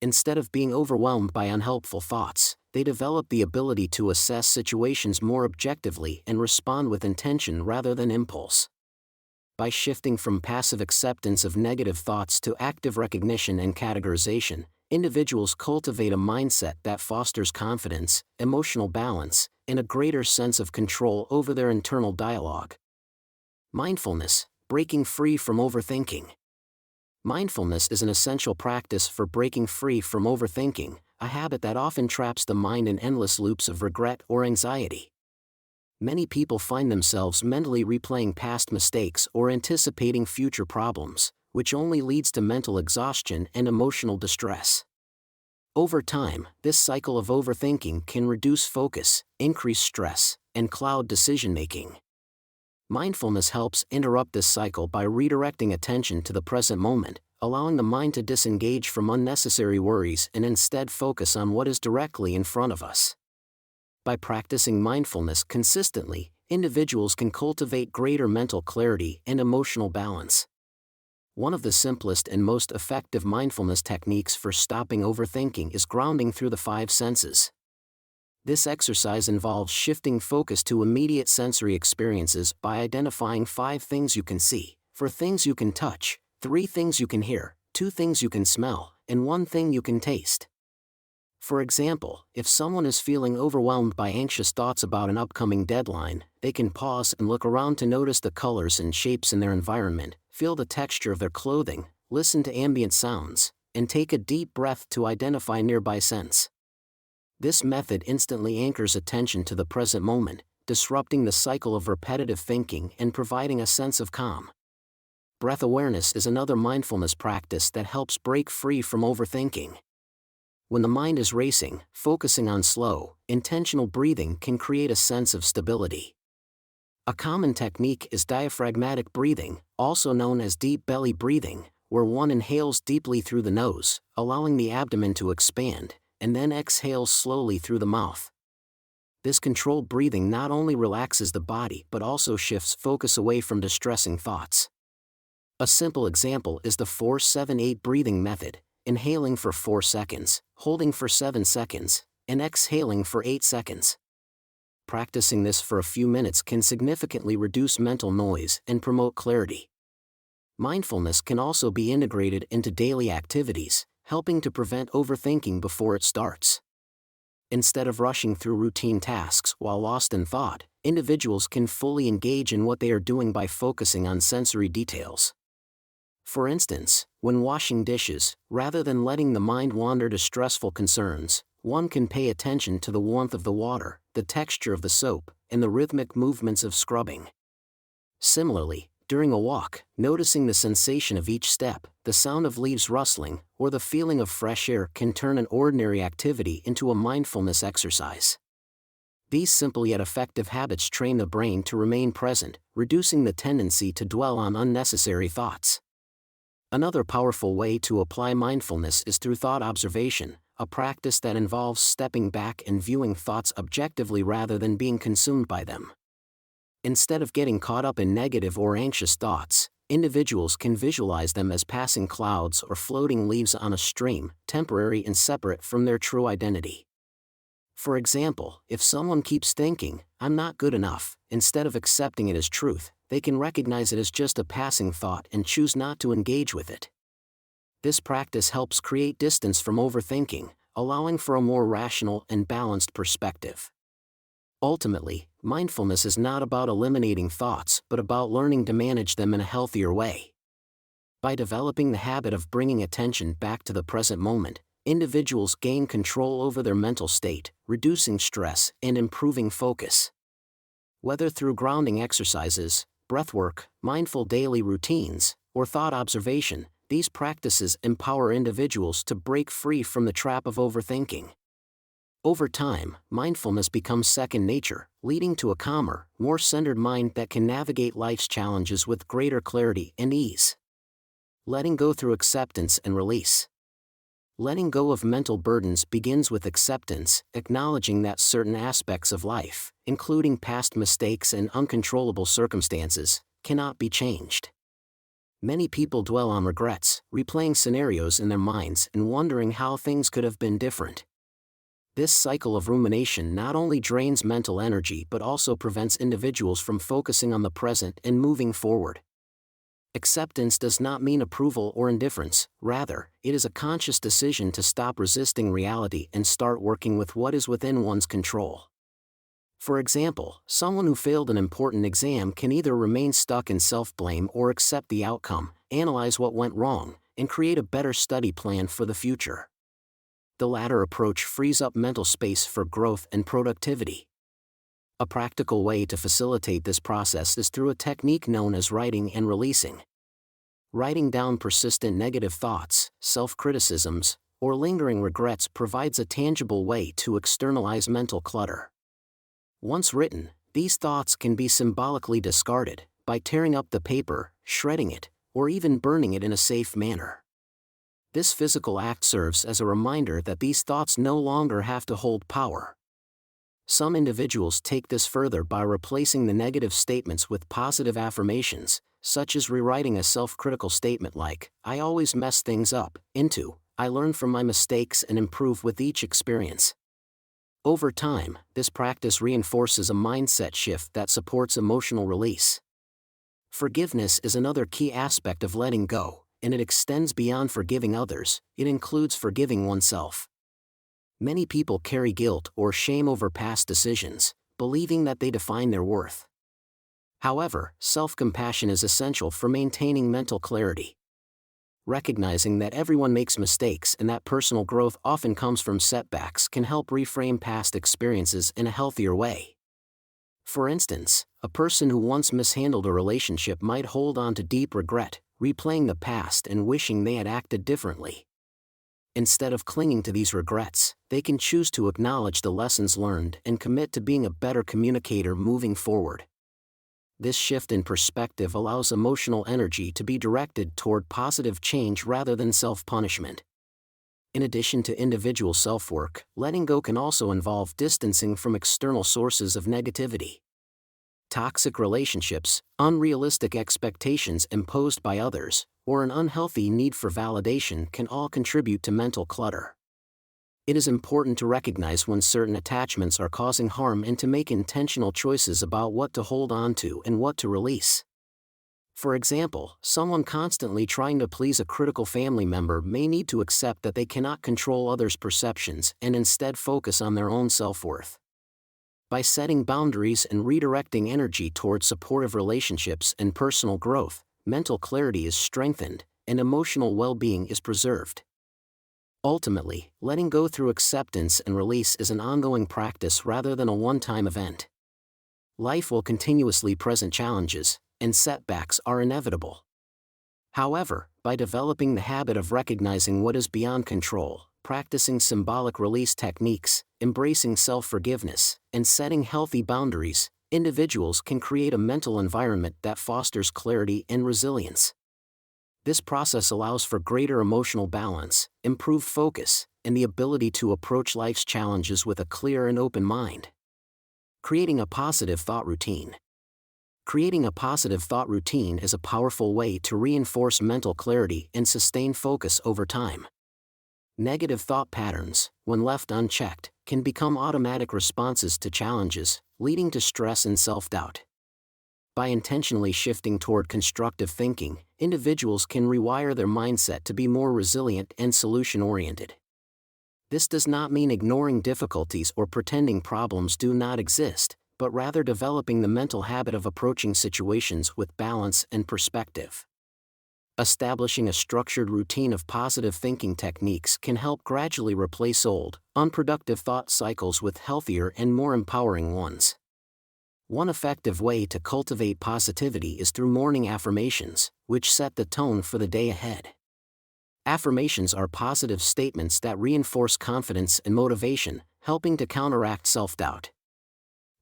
Instead of being overwhelmed by unhelpful thoughts, they develop the ability to assess situations more objectively and respond with intention rather than impulse. By shifting from passive acceptance of negative thoughts to active recognition and categorization, individuals cultivate a mindset that fosters confidence, emotional balance, and a greater sense of control over their internal dialogue. Mindfulness, breaking free from overthinking. Mindfulness is an essential practice for breaking free from overthinking, a habit that often traps the mind in endless loops of regret or anxiety. Many people find themselves mentally replaying past mistakes or anticipating future problems, which only leads to mental exhaustion and emotional distress. Over time, this cycle of overthinking can reduce focus, increase stress, and cloud decision-making. Mindfulness helps interrupt this cycle by redirecting attention to the present moment, allowing the mind to disengage from unnecessary worries and instead focus on what is directly in front of us. By practicing mindfulness consistently, individuals can cultivate greater mental clarity and emotional balance. One of the simplest and most effective mindfulness techniques for stopping overthinking is grounding through the five senses. This exercise involves shifting focus to immediate sensory experiences by identifying 5 things you can see, 4 things you can touch, 3 things you can hear, 2 things you can smell, and 1 thing you can taste. For example, if someone is feeling overwhelmed by anxious thoughts about an upcoming deadline, they can pause and look around to notice the colors and shapes in their environment, feel the texture of their clothing, listen to ambient sounds, and take a deep breath to identify nearby scents. This method instantly anchors attention to the present moment, disrupting the cycle of repetitive thinking and providing a sense of calm. Breath awareness is another mindfulness practice that helps break free from overthinking. When the mind is racing, focusing on slow, intentional breathing can create a sense of stability. A common technique is diaphragmatic breathing, also known as deep belly breathing, where one inhales deeply through the nose, allowing the abdomen to expand, and then exhales slowly through the mouth. This controlled breathing not only relaxes the body but also shifts focus away from distressing thoughts. A simple example is the 4-7-8 breathing method, inhaling for 4 seconds, holding for 7 seconds, and exhaling for 8 seconds. Practicing this for a few minutes can significantly reduce mental noise and promote clarity. Mindfulness can also be integrated into daily activities, helping to prevent overthinking before it starts. Instead of rushing through routine tasks while lost in thought, individuals can fully engage in what they are doing by focusing on sensory details. For instance, when washing dishes, rather than letting the mind wander to stressful concerns, one can pay attention to the warmth of the water, the texture of the soap, and the rhythmic movements of scrubbing. Similarly, during a walk, noticing the sensation of each step, the sound of leaves rustling, or the feeling of fresh air can turn an ordinary activity into a mindfulness exercise. These simple yet effective habits train the brain to remain present, reducing the tendency to dwell on unnecessary thoughts. Another powerful way to apply mindfulness is through thought observation, a practice that involves stepping back and viewing thoughts objectively rather than being consumed by them. Instead of getting caught up in negative or anxious thoughts, individuals can visualize them as passing clouds or floating leaves on a stream, temporary and separate from their true identity. For example, if someone keeps thinking, "I'm not good enough," instead of accepting it as truth, they can recognize it as just a passing thought and choose not to engage with it. This practice helps create distance from overthinking, allowing for a more rational and balanced perspective. Ultimately, mindfulness is not about eliminating thoughts but about learning to manage them in a healthier way. By developing the habit of bringing attention back to the present moment, individuals gain control over their mental state, reducing stress and improving focus. Whether through grounding exercises, breathwork, mindful daily routines, or thought observation, these practices empower individuals to break free from the trap of overthinking. Over time, mindfulness becomes second nature, leading to a calmer, more centered mind that can navigate life's challenges with greater clarity and ease. Letting go through acceptance and release. Letting go of mental burdens begins with acceptance, acknowledging that certain aspects of life, including past mistakes and uncontrollable circumstances, cannot be changed. Many people dwell on regrets, replaying scenarios in their minds and wondering how things could have been different. This cycle of rumination not only drains mental energy but also prevents individuals from focusing on the present and moving forward. Acceptance does not mean approval or indifference, rather, it is a conscious decision to stop resisting reality and start working with what is within one's control. For example, someone who failed an important exam can either remain stuck in self-blame or accept the outcome, analyze what went wrong, and create a better study plan for the future. The latter approach frees up mental space for growth and productivity. A practical way to facilitate this process is through a technique known as writing and releasing. Writing down persistent negative thoughts, self-criticisms, or lingering regrets provides a tangible way to externalize mental clutter. Once written, these thoughts can be symbolically discarded by tearing up the paper, shredding it, or even burning it in a safe manner. This physical act serves as a reminder that these thoughts no longer have to hold power. Some individuals take this further by replacing the negative statements with positive affirmations, such as rewriting a self-critical statement like, "I always mess things up," into, "I learn from my mistakes and improve with each experience." Over time, this practice reinforces a mindset shift that supports emotional release. Forgiveness is another key aspect of letting go, and it extends beyond forgiving others. It includes forgiving oneself. Many people carry guilt or shame over past decisions, believing that they define their worth. However, self-compassion is essential for maintaining mental clarity. Recognizing that everyone makes mistakes and that personal growth often comes from setbacks can help reframe past experiences in a healthier way. For instance, a person who once mishandled a relationship might hold on to deep regret, replaying the past and wishing they had acted differently. Instead of clinging to these regrets, they can choose to acknowledge the lessons learned and commit to being a better communicator moving forward. This shift in perspective allows emotional energy to be directed toward positive change rather than self-punishment. In addition to individual self-work, letting go can also involve distancing from external sources of negativity. Toxic relationships, unrealistic expectations imposed by others, or an unhealthy need for validation can all contribute to mental clutter. It is important to recognize when certain attachments are causing harm and to make intentional choices about what to hold on to and what to release. For example, someone constantly trying to please a critical family member may need to accept that they cannot control others' perceptions and instead focus on their own self-worth. By setting boundaries and redirecting energy toward supportive relationships and personal growth, mental clarity is strengthened, and emotional well-being is preserved. Ultimately, letting go through acceptance and release is an ongoing practice rather than a one-time event. Life will continuously present challenges, and setbacks are inevitable. However, by developing the habit of recognizing what is beyond control, practicing symbolic release techniques, embracing self-forgiveness, and setting healthy boundaries, individuals can create a mental environment that fosters clarity and resilience. This process allows for greater emotional balance, improved focus, and the ability to approach life's challenges with a clear and open mind. Creating a positive thought routine. Creating a positive thought routine is a powerful way to reinforce mental clarity and sustain focus over time. Negative thought patterns, when left unchecked, can become automatic responses to challenges, leading to stress and self-doubt. By intentionally shifting toward constructive thinking, individuals can rewire their mindset to be more resilient and solution-oriented. This does not mean ignoring difficulties or pretending problems do not exist, but rather developing the mental habit of approaching situations with balance and perspective. Establishing a structured routine of positive thinking techniques can help gradually replace old, unproductive thought cycles with healthier and more empowering ones. One effective way to cultivate positivity is through morning affirmations, which set the tone for the day ahead. Affirmations are positive statements that reinforce confidence and motivation, helping to counteract self-doubt.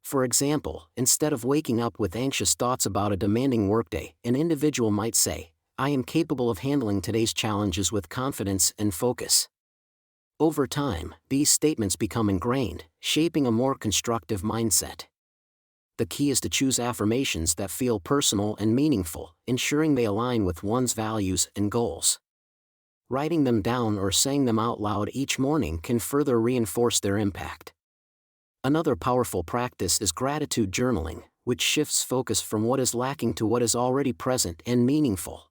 For example, instead of waking up with anxious thoughts about a demanding workday, an individual might say, "I am capable of handling today's challenges with confidence and focus." Over time, these statements become ingrained, shaping a more constructive mindset. The key is to choose affirmations that feel personal and meaningful, ensuring they align with one's values and goals. Writing them down or saying them out loud each morning can further reinforce their impact. Another powerful practice is gratitude journaling, which shifts focus from what is lacking to what is already present and meaningful.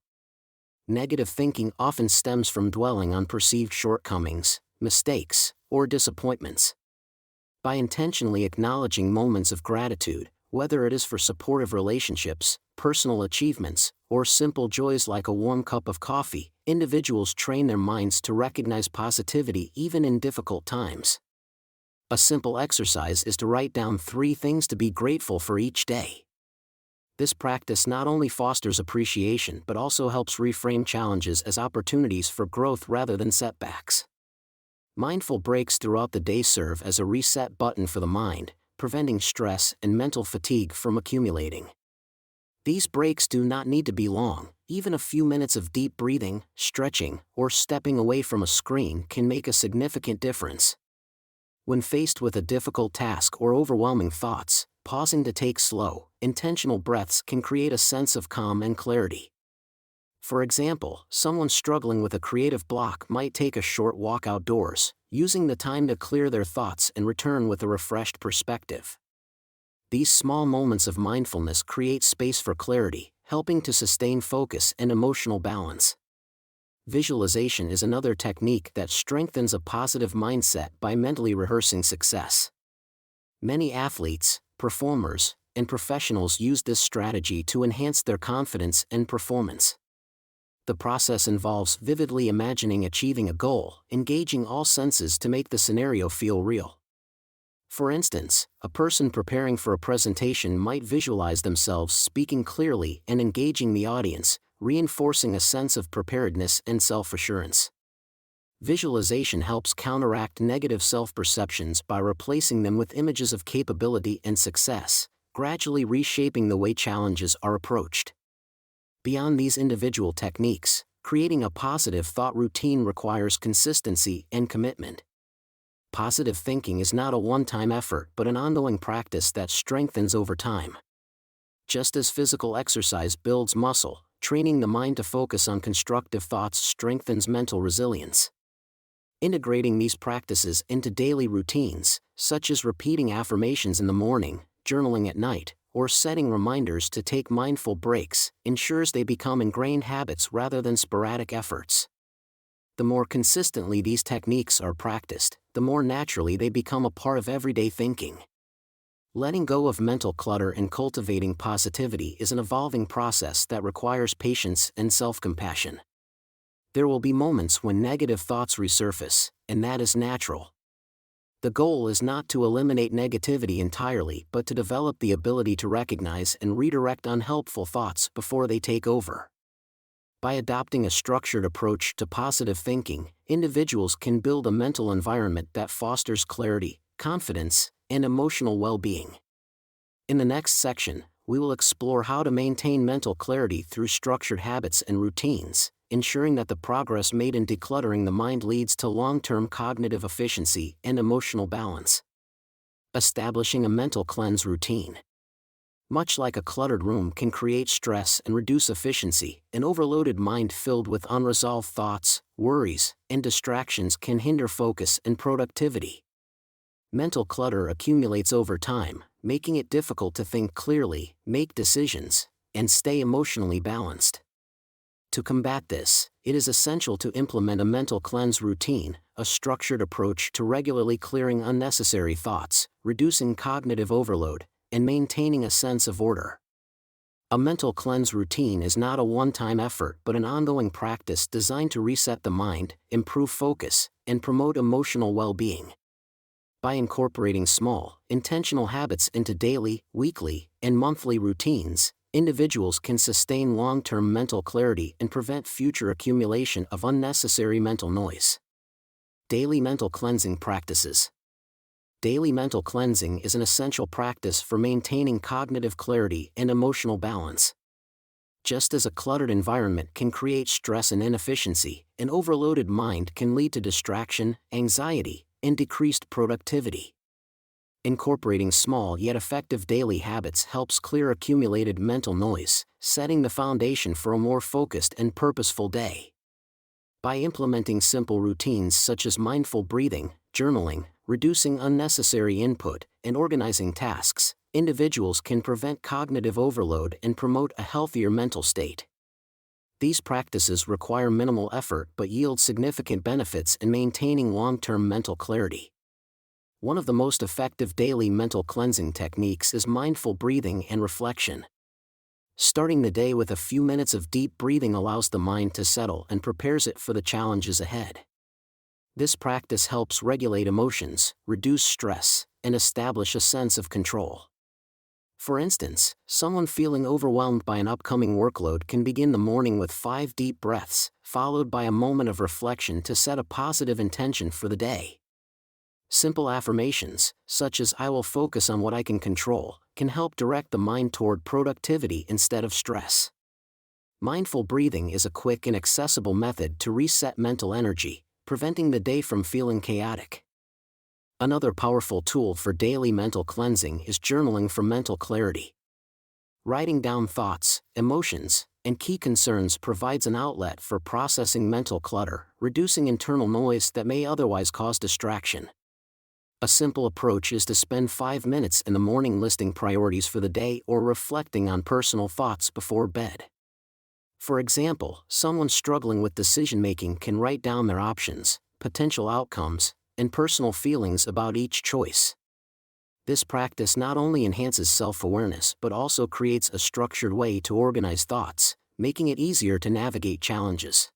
Negative thinking often stems from dwelling on perceived shortcomings, mistakes, or disappointments. By intentionally acknowledging moments of gratitude, whether it is for supportive relationships, personal achievements, or simple joys like a warm cup of coffee, individuals train their minds to recognize positivity even in difficult times. A simple exercise is to write down 3 things to be grateful for each day. This practice not only fosters appreciation but also helps reframe challenges as opportunities for growth rather than setbacks. Mindful breaks throughout the day serve as a reset button for the mind, preventing stress and mental fatigue from accumulating. These breaks do not need to be long. Even a few minutes of deep breathing, stretching, or stepping away from a screen can make a significant difference. When faced with a difficult task or overwhelming thoughts, pausing to take slow, intentional breaths can create a sense of calm and clarity. For example, someone struggling with a creative block might take a short walk outdoors, using the time to clear their thoughts and return with a refreshed perspective. These small moments of mindfulness create space for clarity, helping to sustain focus and emotional balance. Visualization is another technique that strengthens a positive mindset by mentally rehearsing success. Many athletes, performers, and professionals use this strategy to enhance their confidence and performance. The process involves vividly imagining achieving a goal, engaging all senses to make the scenario feel real. For instance, a person preparing for a presentation might visualize themselves speaking clearly and engaging the audience, reinforcing a sense of preparedness and self-assurance. Visualization helps counteract negative self-perceptions by replacing them with images of capability and success, gradually reshaping the way challenges are approached. Beyond these individual techniques, creating a positive thought routine requires consistency and commitment. Positive thinking is not a one-time effort but an ongoing practice that strengthens over time. Just as physical exercise builds muscle, training the mind to focus on constructive thoughts strengthens mental resilience. Integrating these practices into daily routines, such as repeating affirmations in the morning, journaling at night, or setting reminders to take mindful breaks, ensures they become ingrained habits rather than sporadic efforts. The more consistently these techniques are practiced, the more naturally they become a part of everyday thinking. Letting go of mental clutter and cultivating positivity is an evolving process that requires patience and self-compassion. There will be moments when negative thoughts resurface, and that is natural. The goal is not to eliminate negativity entirely but to develop the ability to recognize and redirect unhelpful thoughts before they take over. By adopting a structured approach to positive thinking, individuals can build a mental environment that fosters clarity, confidence, and emotional well-being. In the next section, we will explore how to maintain mental clarity through structured habits and routines, ensuring that the progress made in decluttering the mind leads to long-term cognitive efficiency and emotional balance. Establishing a mental cleanse routine. Much like a cluttered room can create stress and reduce efficiency, an overloaded mind filled with unresolved thoughts, worries, and distractions can hinder focus and productivity. Mental clutter accumulates over time, making it difficult to think clearly, make decisions, and stay emotionally balanced. To combat this, it is essential to implement a mental cleanse routine, a structured approach to regularly clearing unnecessary thoughts, reducing cognitive overload, and maintaining a sense of order. A mental cleanse routine is not a one-time effort but an ongoing practice designed to reset the mind, improve focus, and promote emotional well-being. By incorporating small, intentional habits into daily, weekly, and monthly routines, individuals can sustain long-term mental clarity and prevent future accumulation of unnecessary mental noise. Daily mental cleansing practices. Daily mental cleansing is an essential practice for maintaining cognitive clarity and emotional balance. Just as a cluttered environment can create stress and inefficiency, an overloaded mind can lead to distraction, anxiety, and decreased productivity. Incorporating small yet effective daily habits helps clear accumulated mental noise, setting the foundation for a more focused and purposeful day. By implementing simple routines such as mindful breathing, journaling, reducing unnecessary input, and organizing tasks, individuals can prevent cognitive overload and promote a healthier mental state. These practices require minimal effort but yield significant benefits in maintaining long-term mental clarity. One of the most effective daily mental cleansing techniques is mindful breathing and reflection. Starting the day with a few minutes of deep breathing allows the mind to settle and prepares it for the challenges ahead. This practice helps regulate emotions, reduce stress, and establish a sense of control. For instance, someone feeling overwhelmed by an upcoming workload can begin the morning with 5 deep breaths, followed by a moment of reflection to set a positive intention for the day. Simple affirmations, such as "I will focus on what I can control," can help direct the mind toward productivity instead of stress. Mindful breathing is a quick and accessible method to reset mental energy, preventing the day from feeling chaotic. Another powerful tool for daily mental cleansing is journaling for mental clarity. Writing down thoughts, emotions, and key concerns provides an outlet for processing mental clutter, reducing internal noise that may otherwise cause distraction. A simple approach is to spend 5 minutes in the morning listing priorities for the day or reflecting on personal thoughts before bed. For example, someone struggling with decision-making can write down their options, potential outcomes, and personal feelings about each choice. This practice not only enhances self-awareness but also creates a structured way to organize thoughts, making it easier to navigate challenges.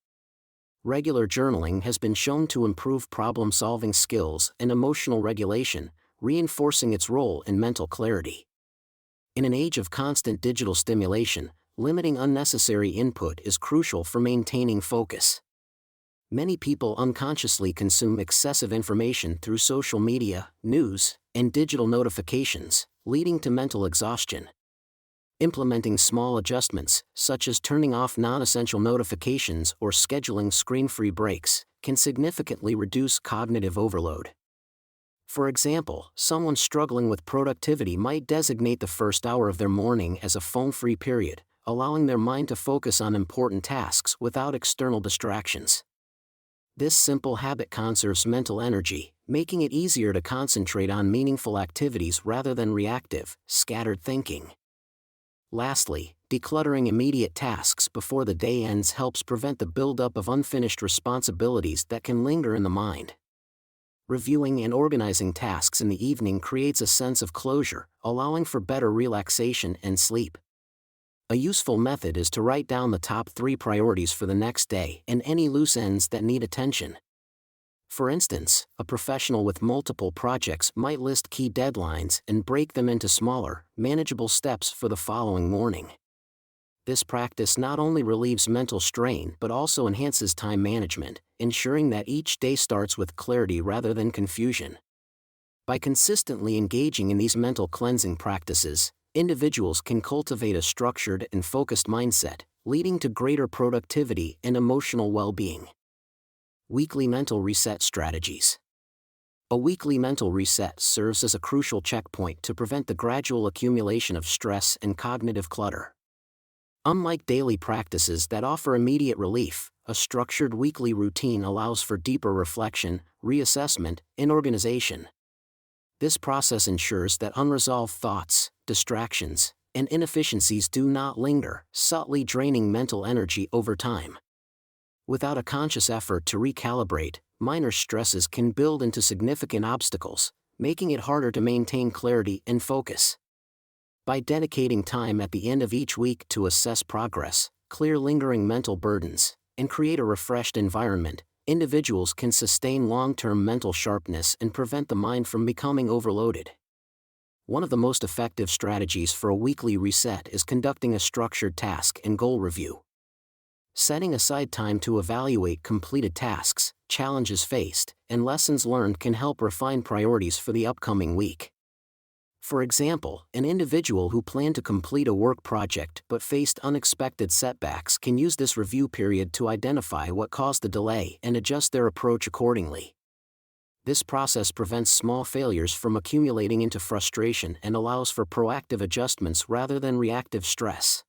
Regular journaling has been shown to improve problem-solving skills and emotional regulation, reinforcing its role in mental clarity. In an age of constant digital stimulation, limiting unnecessary input is crucial for maintaining focus. Many people unconsciously consume excessive information through social media, news, and digital notifications, leading to mental exhaustion. Implementing small adjustments, such as turning off non-essential notifications or scheduling screen-free breaks, can significantly reduce cognitive overload. For example, someone struggling with productivity might designate the first hour of their morning as a phone-free period, allowing their mind to focus on important tasks without external distractions. This simple habit conserves mental energy, making it easier to concentrate on meaningful activities rather than reactive, scattered thinking. Lastly, decluttering immediate tasks before the day ends helps prevent the buildup of unfinished responsibilities that can linger in the mind. Reviewing and organizing tasks in the evening creates a sense of closure, allowing for better relaxation and sleep. A useful method is to write down the top 3 priorities for the next day and any loose ends that need attention. For instance, a professional with multiple projects might list key deadlines and break them into smaller, manageable steps for the following morning. This practice not only relieves mental strain but also enhances time management, ensuring that each day starts with clarity rather than confusion. By consistently engaging in these mental cleansing practices, individuals can cultivate a structured and focused mindset, leading to greater productivity and emotional well-being. Weekly mental reset strategies. A weekly mental reset serves as a crucial checkpoint to prevent the gradual accumulation of stress and cognitive clutter. Unlike daily practices that offer immediate relief, a structured weekly routine allows for deeper reflection, reassessment, and organization. This process ensures that unresolved thoughts, distractions, and inefficiencies do not linger, subtly draining mental energy over time. Without a conscious effort to recalibrate, minor stresses can build into significant obstacles, making it harder to maintain clarity and focus. By dedicating time at the end of each week to assess progress, clear lingering mental burdens, and create a refreshed environment, individuals can sustain long-term mental sharpness and prevent the mind from becoming overloaded. One of the most effective strategies for a weekly reset is conducting a structured task and goal review. Setting aside time to evaluate completed tasks, challenges faced, and lessons learned can help refine priorities for the upcoming week. For example, an individual who planned to complete a work project but faced unexpected setbacks can use this review period to identify what caused the delay and adjust their approach accordingly. This process prevents small failures from accumulating into frustration and allows for proactive adjustments rather than reactive stress.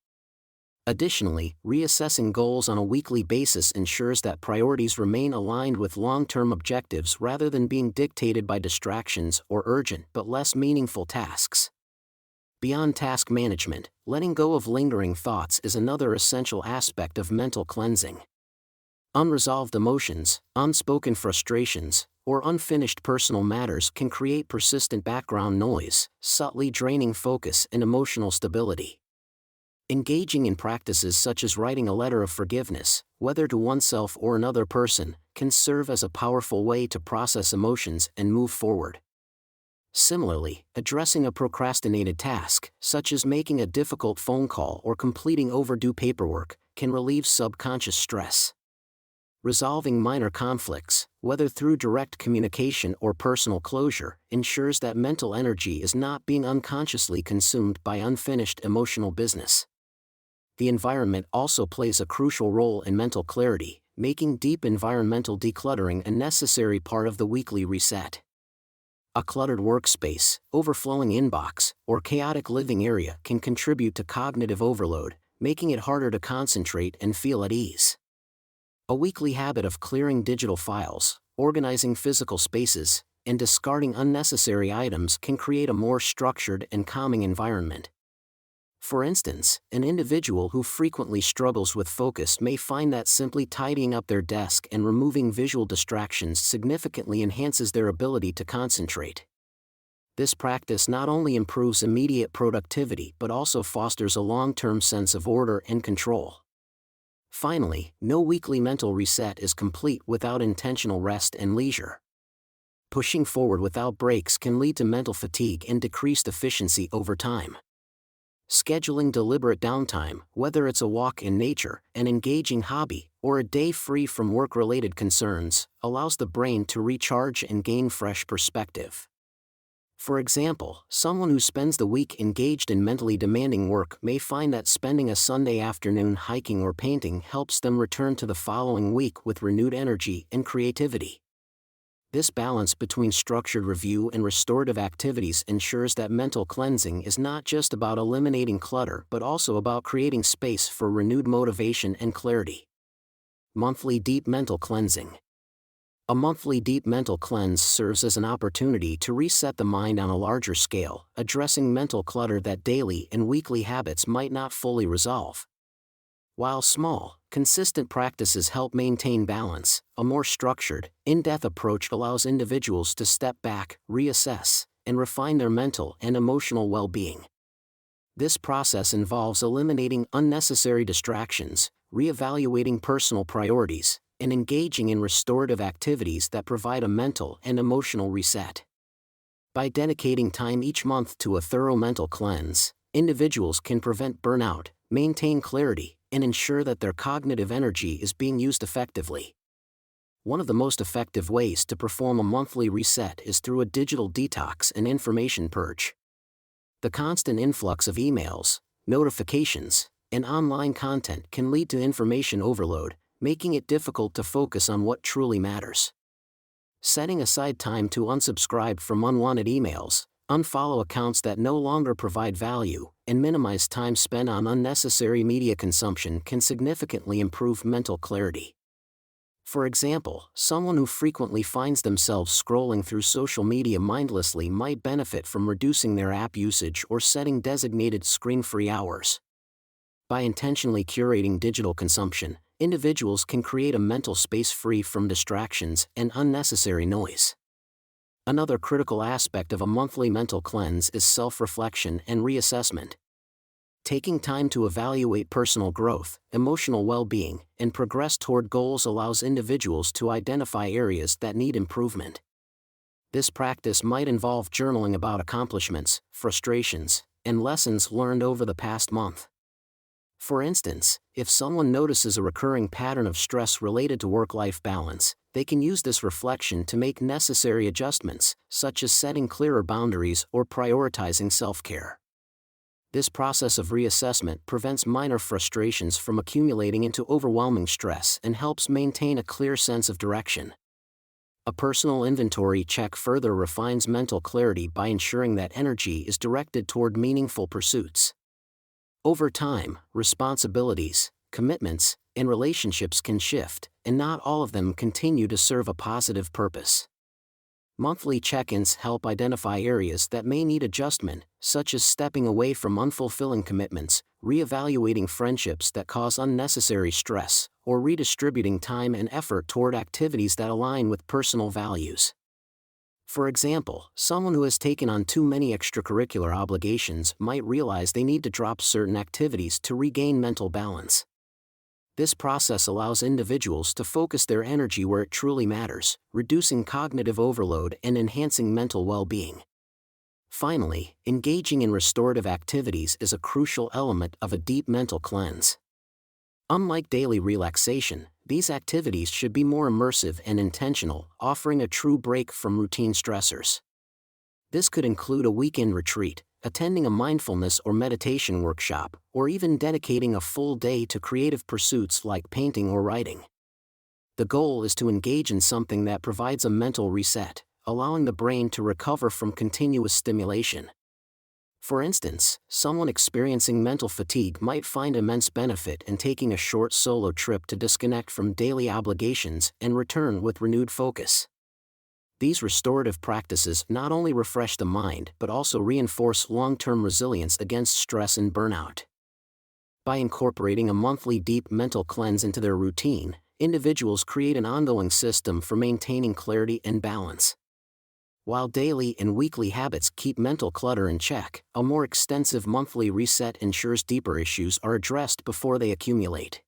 Additionally, reassessing goals on a weekly basis ensures that priorities remain aligned with long-term objectives rather than being dictated by distractions or urgent but less meaningful tasks. Beyond task management, letting go of lingering thoughts is another essential aspect of mental cleansing. Unresolved emotions, unspoken frustrations, or unfinished personal matters can create persistent background noise, subtly draining focus and emotional stability. Engaging in practices such as writing a letter of forgiveness, whether to oneself or another person, can serve as a powerful way to process emotions and move forward. Similarly, addressing a procrastinated task, such as making a difficult phone call or completing overdue paperwork, can relieve subconscious stress. Resolving minor conflicts, whether through direct communication or personal closure, ensures that mental energy is not being unconsciously consumed by unfinished emotional business. The environment also plays a crucial role in mental clarity, making deep environmental decluttering a necessary part of the weekly reset. A cluttered workspace, overflowing inbox, or chaotic living area can contribute to cognitive overload, making it harder to concentrate and feel at ease. A weekly habit of clearing digital files, organizing physical spaces, and discarding unnecessary items can create a more structured and calming environment. For instance, an individual who frequently struggles with focus may find that simply tidying up their desk and removing visual distractions significantly enhances their ability to concentrate. This practice not only improves immediate productivity but also fosters a long-term sense of order and control. Finally, no weekly mental reset is complete without intentional rest and leisure. Pushing forward without breaks can lead to mental fatigue and decreased efficiency over time. Scheduling deliberate downtime, whether it's a walk in nature, an engaging hobby, or a day free from work-related concerns, allows the brain to recharge and gain fresh perspective. For example, someone who spends the week engaged in mentally demanding work may find that spending a Sunday afternoon hiking or painting helps them return to the following week with renewed energy and creativity. This balance between structured review and restorative activities ensures that mental cleansing is not just about eliminating clutter but also about creating space for renewed motivation and clarity. Monthly deep mental cleansing. A monthly deep mental cleanse serves as an opportunity to reset the mind on a larger scale, addressing mental clutter that daily and weekly habits might not fully resolve. While small, consistent practices help maintain balance, a more structured, in-depth approach allows individuals to step back, reassess, and refine their mental and emotional well-being. This process involves eliminating unnecessary distractions, reevaluating personal priorities, and engaging in restorative activities that provide a mental and emotional reset. By dedicating time each month to a thorough mental cleanse, individuals can prevent burnout, maintain clarity, and ensure that their cognitive energy is being used effectively. One of the most effective ways to perform a monthly reset is through a digital detox and information purge. The constant influx of emails, notifications, and online content can lead to information overload, making it difficult to focus on what truly matters. Setting aside time to unsubscribe from unwanted emails, unfollow accounts that no longer provide value, and minimize time spent on unnecessary media consumption can significantly improve mental clarity. For example, someone who frequently finds themselves scrolling through social media mindlessly might benefit from reducing their app usage or setting designated screen-free hours. By intentionally curating digital consumption, individuals can create a mental space free from distractions and unnecessary noise. Another critical aspect of a monthly mental cleanse is self-reflection and reassessment. Taking time to evaluate personal growth, emotional well-being, and progress toward goals allows individuals to identify areas that need improvement. This practice might involve journaling about accomplishments, frustrations, and lessons learned over the past month. For instance, if someone notices a recurring pattern of stress related to work-life balance, they can use this reflection to make necessary adjustments, such as setting clearer boundaries or prioritizing self-care. This process of reassessment prevents minor frustrations from accumulating into overwhelming stress and helps maintain a clear sense of direction. A personal inventory check further refines mental clarity by ensuring that energy is directed toward meaningful pursuits. Over time, responsibilities, commitments, and relationships can shift, and not all of them continue to serve a positive purpose. Monthly check-ins help identify areas that may need adjustment, such as stepping away from unfulfilling commitments, reevaluating friendships that cause unnecessary stress, or redistributing time and effort toward activities that align with personal values. For example, someone who has taken on too many extracurricular obligations might realize they need to drop certain activities to regain mental balance. This process allows individuals to focus their energy where it truly matters, reducing cognitive overload and enhancing mental well-being. Finally, engaging in restorative activities is a crucial element of a deep mental cleanse. Unlike daily relaxation, these activities should be more immersive and intentional, offering a true break from routine stressors. This could include a weekend retreat, attending a mindfulness or meditation workshop, or even dedicating a full day to creative pursuits like painting or writing. The goal is to engage in something that provides a mental reset, allowing the brain to recover from continuous stimulation. For instance, someone experiencing mental fatigue might find immense benefit in taking a short solo trip to disconnect from daily obligations and return with renewed focus. These restorative practices not only refresh the mind but also reinforce long-term resilience against stress and burnout. By incorporating a monthly deep mental cleanse into their routine, individuals create an ongoing system for maintaining clarity and balance. While daily and weekly habits keep mental clutter in check, a more extensive monthly reset ensures deeper issues are addressed before they accumulate.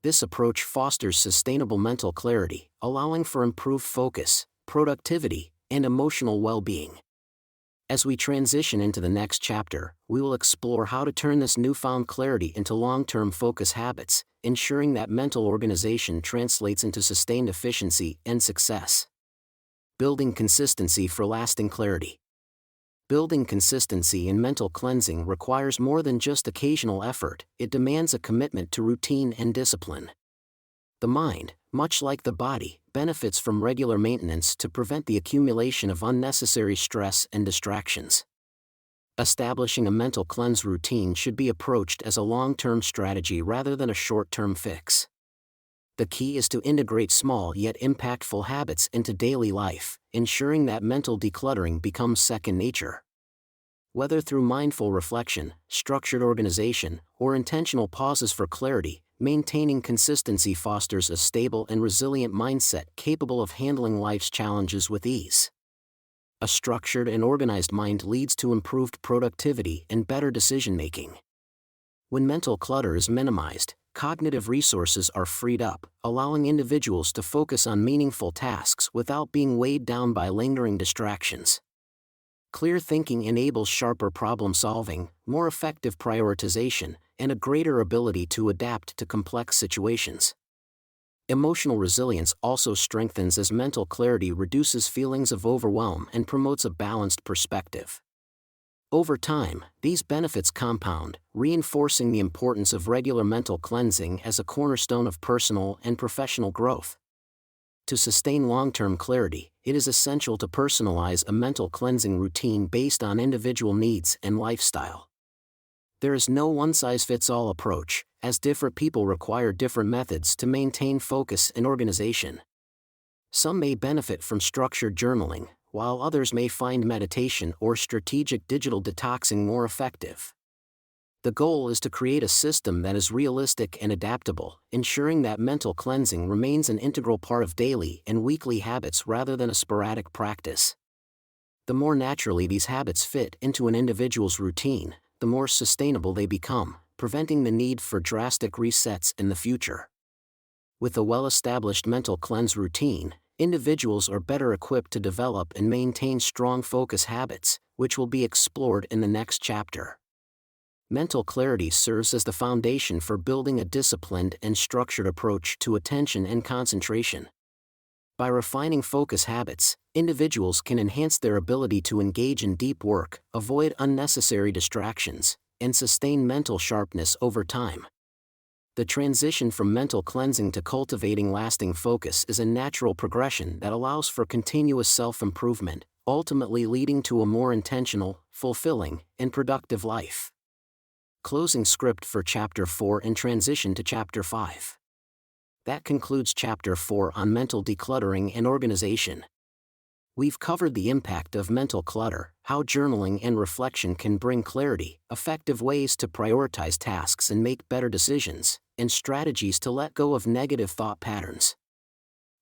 This approach fosters sustainable mental clarity, allowing for improved focus, productivity, and emotional well-being. As we transition into the next chapter, we will explore how to turn this newfound clarity into long-term focus habits, ensuring that mental organization translates into sustained efficiency and success. Building consistency for lasting clarity. Building consistency in mental cleansing requires more than just occasional effort, it demands a commitment to routine and discipline. The mind, much like the body, benefits from regular maintenance to prevent the accumulation of unnecessary stress and distractions. Establishing a mental cleanse routine should be approached as a long-term strategy rather than a short-term fix. The key is to integrate small yet impactful habits into daily life, ensuring that mental decluttering becomes second nature. Whether through mindful reflection, structured organization, or intentional pauses for clarity, maintaining consistency fosters a stable and resilient mindset capable of handling life's challenges with ease. A structured and organized mind leads to improved productivity and better decision-making. When mental clutter is minimized, cognitive resources are freed up, allowing individuals to focus on meaningful tasks without being weighed down by lingering distractions. Clear thinking enables sharper problem-solving, more effective prioritization, and a greater ability to adapt to complex situations. Emotional resilience also strengthens as mental clarity reduces feelings of overwhelm and promotes a balanced perspective. Over time, these benefits compound, reinforcing the importance of regular mental cleansing as a cornerstone of personal and professional growth. To sustain long-term clarity, it is essential to personalize a mental cleansing routine based on individual needs and lifestyle. There is no one-size-fits-all approach, as different people require different methods to maintain focus and organization. Some may benefit from structured journaling, while others may find meditation or strategic digital detoxing more effective. The goal is to create a system that is realistic and adaptable, ensuring that mental cleansing remains an integral part of daily and weekly habits rather than a sporadic practice. The more naturally these habits fit into an individual's routine, the more sustainable they become, preventing the need for drastic resets in the future. With a well-established mental cleanse routine, individuals are better equipped to develop and maintain strong focus habits, which will be explored in the next chapter. Mental clarity serves as the foundation for building a disciplined and structured approach to attention and concentration. By refining focus habits, individuals can enhance their ability to engage in deep work, avoid unnecessary distractions, and sustain mental sharpness over time. The transition from mental cleansing to cultivating lasting focus is a natural progression that allows for continuous self-improvement, ultimately leading to a more intentional, fulfilling, and productive life. Closing script for Chapter 4 and transition to Chapter 5. That concludes Chapter 4 on mental decluttering and organization. We've covered the impact of mental clutter, how journaling and reflection can bring clarity, effective ways to prioritize tasks and make better decisions, and strategies to let go of negative thought patterns.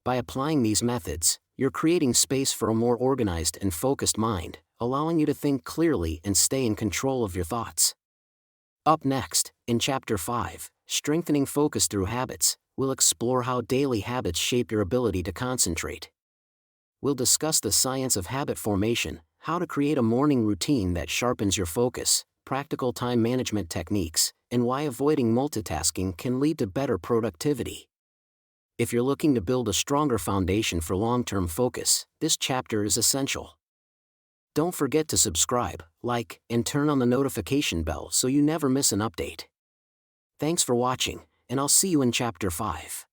By applying these methods, you're creating space for a more organized and focused mind, allowing you to think clearly and stay in control of your thoughts. Up next, in Chapter 5, Strengthening Focus Through Habits, we'll explore how daily habits shape your ability to concentrate. We'll discuss the science of habit formation, how to create a morning routine that sharpens your focus, practical time management techniques, and why avoiding multitasking can lead to better productivity. If you're looking to build a stronger foundation for long-term focus, this chapter is essential. Don't forget to subscribe, like, and turn on the notification bell so you never miss an update. Thanks for watching, and I'll see you in Chapter 5.